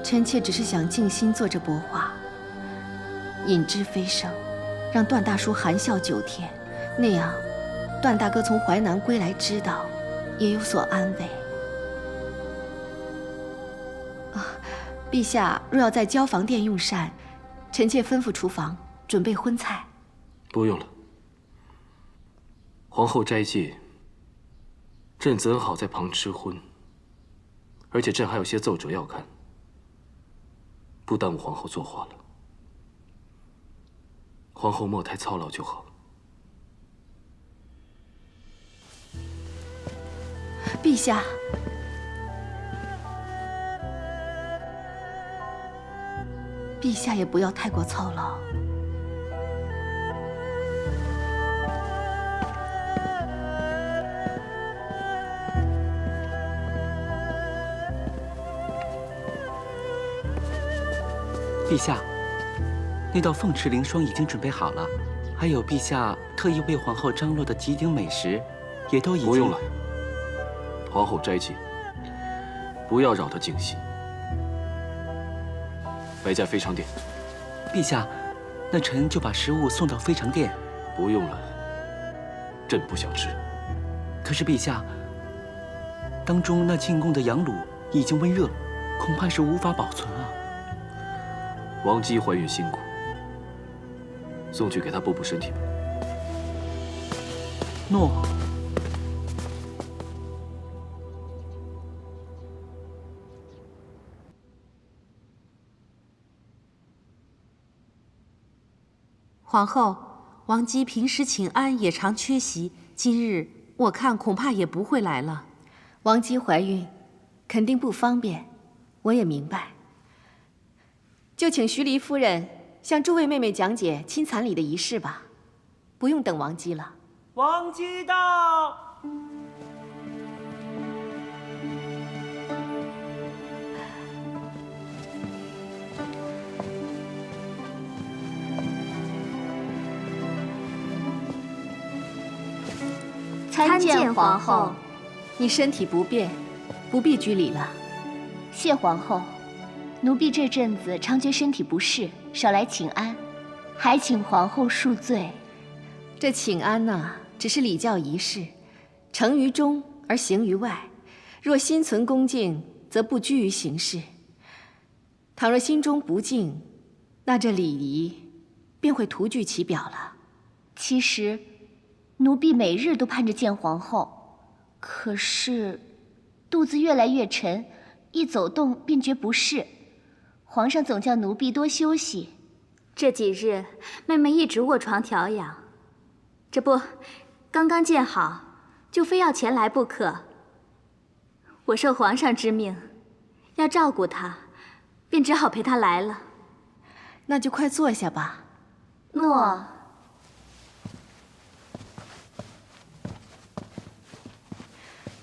臣妾只是想静心做着帛画，引之飞升，让段大叔含笑9天，那样，段大哥从淮南归来知道，也有所安慰。陛下若要在交房殿用膳，臣妾吩咐厨房准备荤菜。不用了。皇后斋戒，朕怎好在旁吃荤？而且朕还有些奏折要看，不耽误皇后作画了。皇后莫太操劳就好。陛下。陛下也不要太过操劳。陛下，那道凤池凌霜已经准备好了，还有陛下特意为皇后张罗的几鼎美食，也都已经……不用了。皇后斋戒，不要扰她静心。摆驾飞长殿。陛下，那臣就把食物送到飞长殿。不用了，朕不想吃。可是陛下，当中那进贡的羊卤已经温热，恐怕是无法保存啊。王姬怀孕辛苦，送去给她补补身体吧。诺。皇后，王姬平时请安也常缺席，今日我看恐怕也不会来了。王姬怀孕，肯定不方便，我也明白。就请徐黎夫人向诸位妹妹讲解亲蚕礼的仪式吧，不用等王姬了。王姬到。参见皇后。你身体不便，不必拘礼了。谢皇后。奴婢这阵子常觉身体不适，少来请安，还请皇后恕罪。这请安呐，只是礼教仪式，诚于中而行于外。若心存恭敬，则不拘于形式；倘若心中不敬，那这礼仪便会徒具其表了。其实，奴婢每日都盼着见皇后，可是肚子越来越沉，一走动便觉不适。皇上总叫奴婢多休息。这几日，妹妹一直卧床调养，这不，刚刚见好，就非要前来不可。我受皇上之命，要照顾她，便只好陪她来了。那就快坐下吧。诺。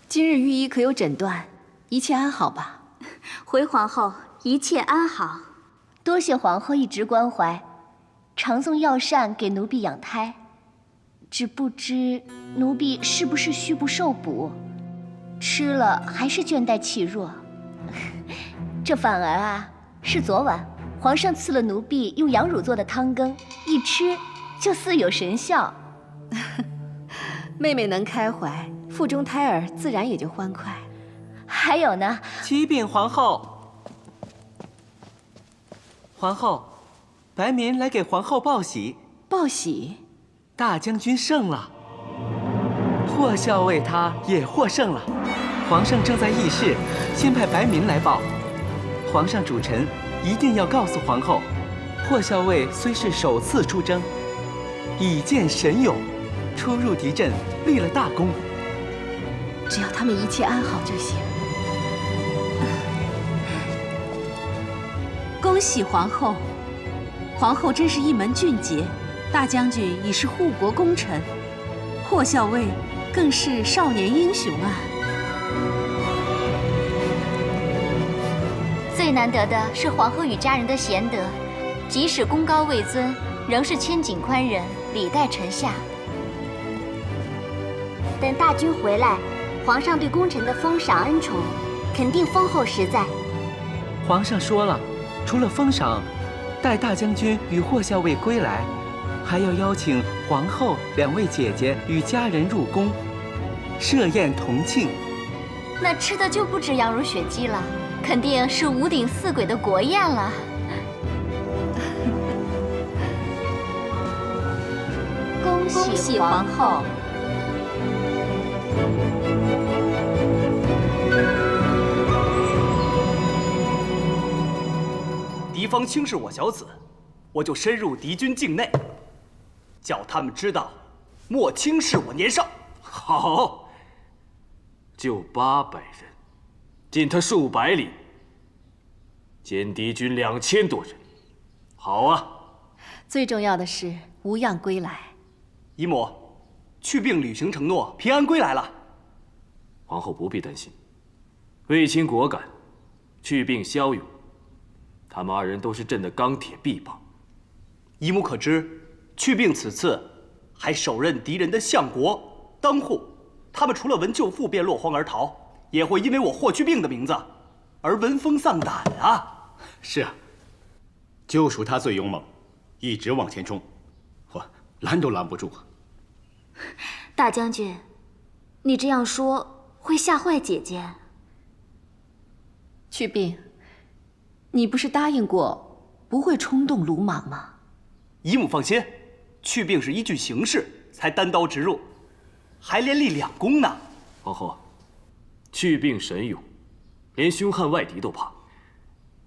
今日御医可有诊断？一切安好吧？回皇后，一切安好。多谢皇后一直关怀，常送药膳给奴婢养胎。只不知奴婢是不是虚不受补，吃了还是倦怠气弱。这反而是昨晚皇上赐了奴婢用羊乳做的汤羹，一吃就似有神效。妹妹能开怀，腹中胎儿自然也就欢快。还有呢，启禀皇后，皇后，白民来给皇后报喜。报喜，大将军胜了，霍校尉他也获胜了。皇上正在议事，先派白民来报。皇上主臣一定要告诉皇后，霍校尉虽是首次出征，已见神勇，出入敌阵立了大功。只要他们一切安好就行。恭喜皇后，皇后真是一门俊杰。大将军已是护国功臣，霍校尉更是少年英雄啊！最难得的是皇后与家人的贤德，即使功高位尊，仍是千景宽仁，礼待臣下。等大军回来，皇上对功臣的封赏恩宠，肯定丰厚实在。皇上说了，除了封赏，待大将军与霍校尉归来，还要邀请皇后2位姐姐与家人入宫，设宴同庆。那吃的就不止羊乳血鸡了，肯定是5鼎4簋的国宴了。恭喜皇后！敌方轻视我小子，我就深入敌军境内，叫他们知道，莫轻视我年少。好，就800人，进他数百里，歼敌军2000多人。好啊！最重要的是无恙归来。姨母，去病履行承诺，平安归来了。皇后不必担心，卫青果敢，去病骁勇，他们2人都是朕的钢铁臂膀。姨母可知，去病此次还手刃敌人的相国、当户，他们除了闻舅父便落荒而逃，也会因为我霍去病的名字而闻风丧胆啊！是啊，就属他最勇猛，一直往前冲，我拦都拦不住。大将军，你这样说会吓坏姐姐。去病，你不是答应过不会冲动鲁莽吗？姨母放心，去病是依据形势才单刀直入，还连立2功呢。皇后，去病神勇，连凶悍外敌都怕，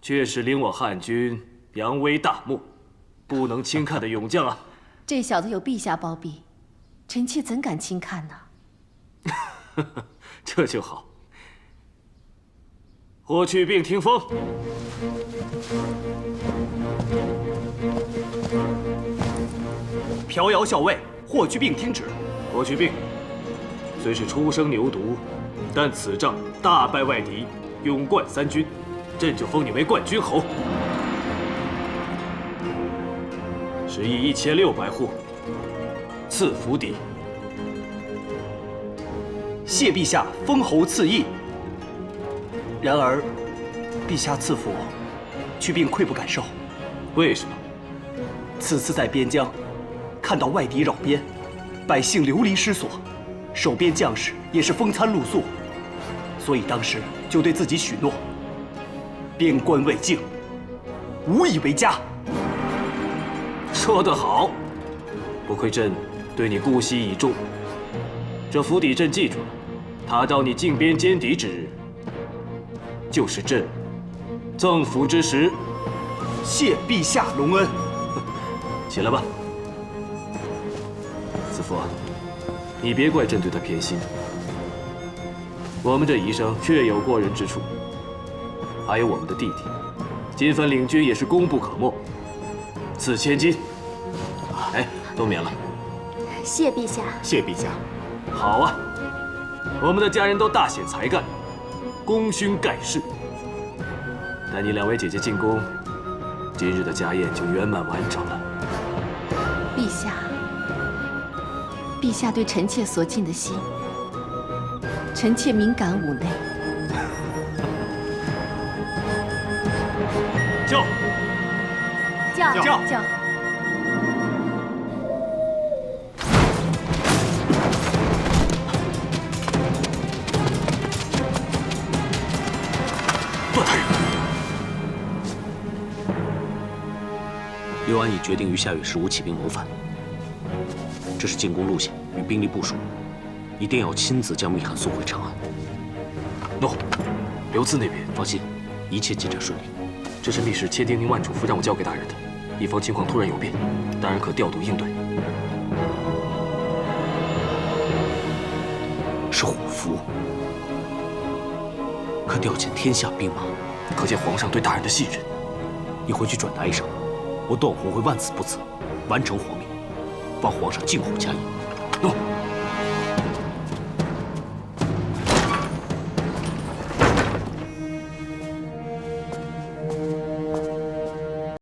确实领我汉军扬威大幕，不能轻看的勇将啊！这小子有陛下包庇，臣妾怎敢轻看呢？这就好。霍去病听风。飘摇校尉霍去病听旨。霍去病虽是初生牛犊，但此仗大败外敌，勇冠3军，朕就封你为冠军侯。食邑1600户，赐府邸。谢陛下封侯赐邑。然而，陛下赐府，去病愧不敢受。为什么？此次在边疆，看到外敌扰边，百姓流离失所，守边将士也是风餐露宿，所以当时就对自己许诺：边关未静，无以为家。说得好，不愧朕对你顾惜已重。这府邸朕记住了，他召你进边歼敌之日，就是朕赠府之时。谢陛下隆恩。起来吧，子父，你别怪朕对他偏心。我们这医生确有过人之处，还有我们的弟弟，今番领军也是功不可没，赐千金。哎，都免了。谢陛下。谢陛下。好啊，我们的家人都大显才干，功勋盖世。带你2位姐姐进宫，今日的家宴就圆满完成了。陛下，陛下对臣妾所尽的心，臣妾敏感五内。就叫。段大人，刘安已决定于下月15起兵谋反，这是进攻路线与兵力部署，一定要亲自将密函送回长安。诺，刘赐那边放心，一切进展顺利。这是密使千叮咛万嘱咐让我交给大人的，以防情况突然有变，大人可调度应对。是虎符，可调遣天下兵马，可见皇上对大人的信任。你回去转达一声，我段宏会万死不辞，完成皇命，帮皇上静候佳音。诺。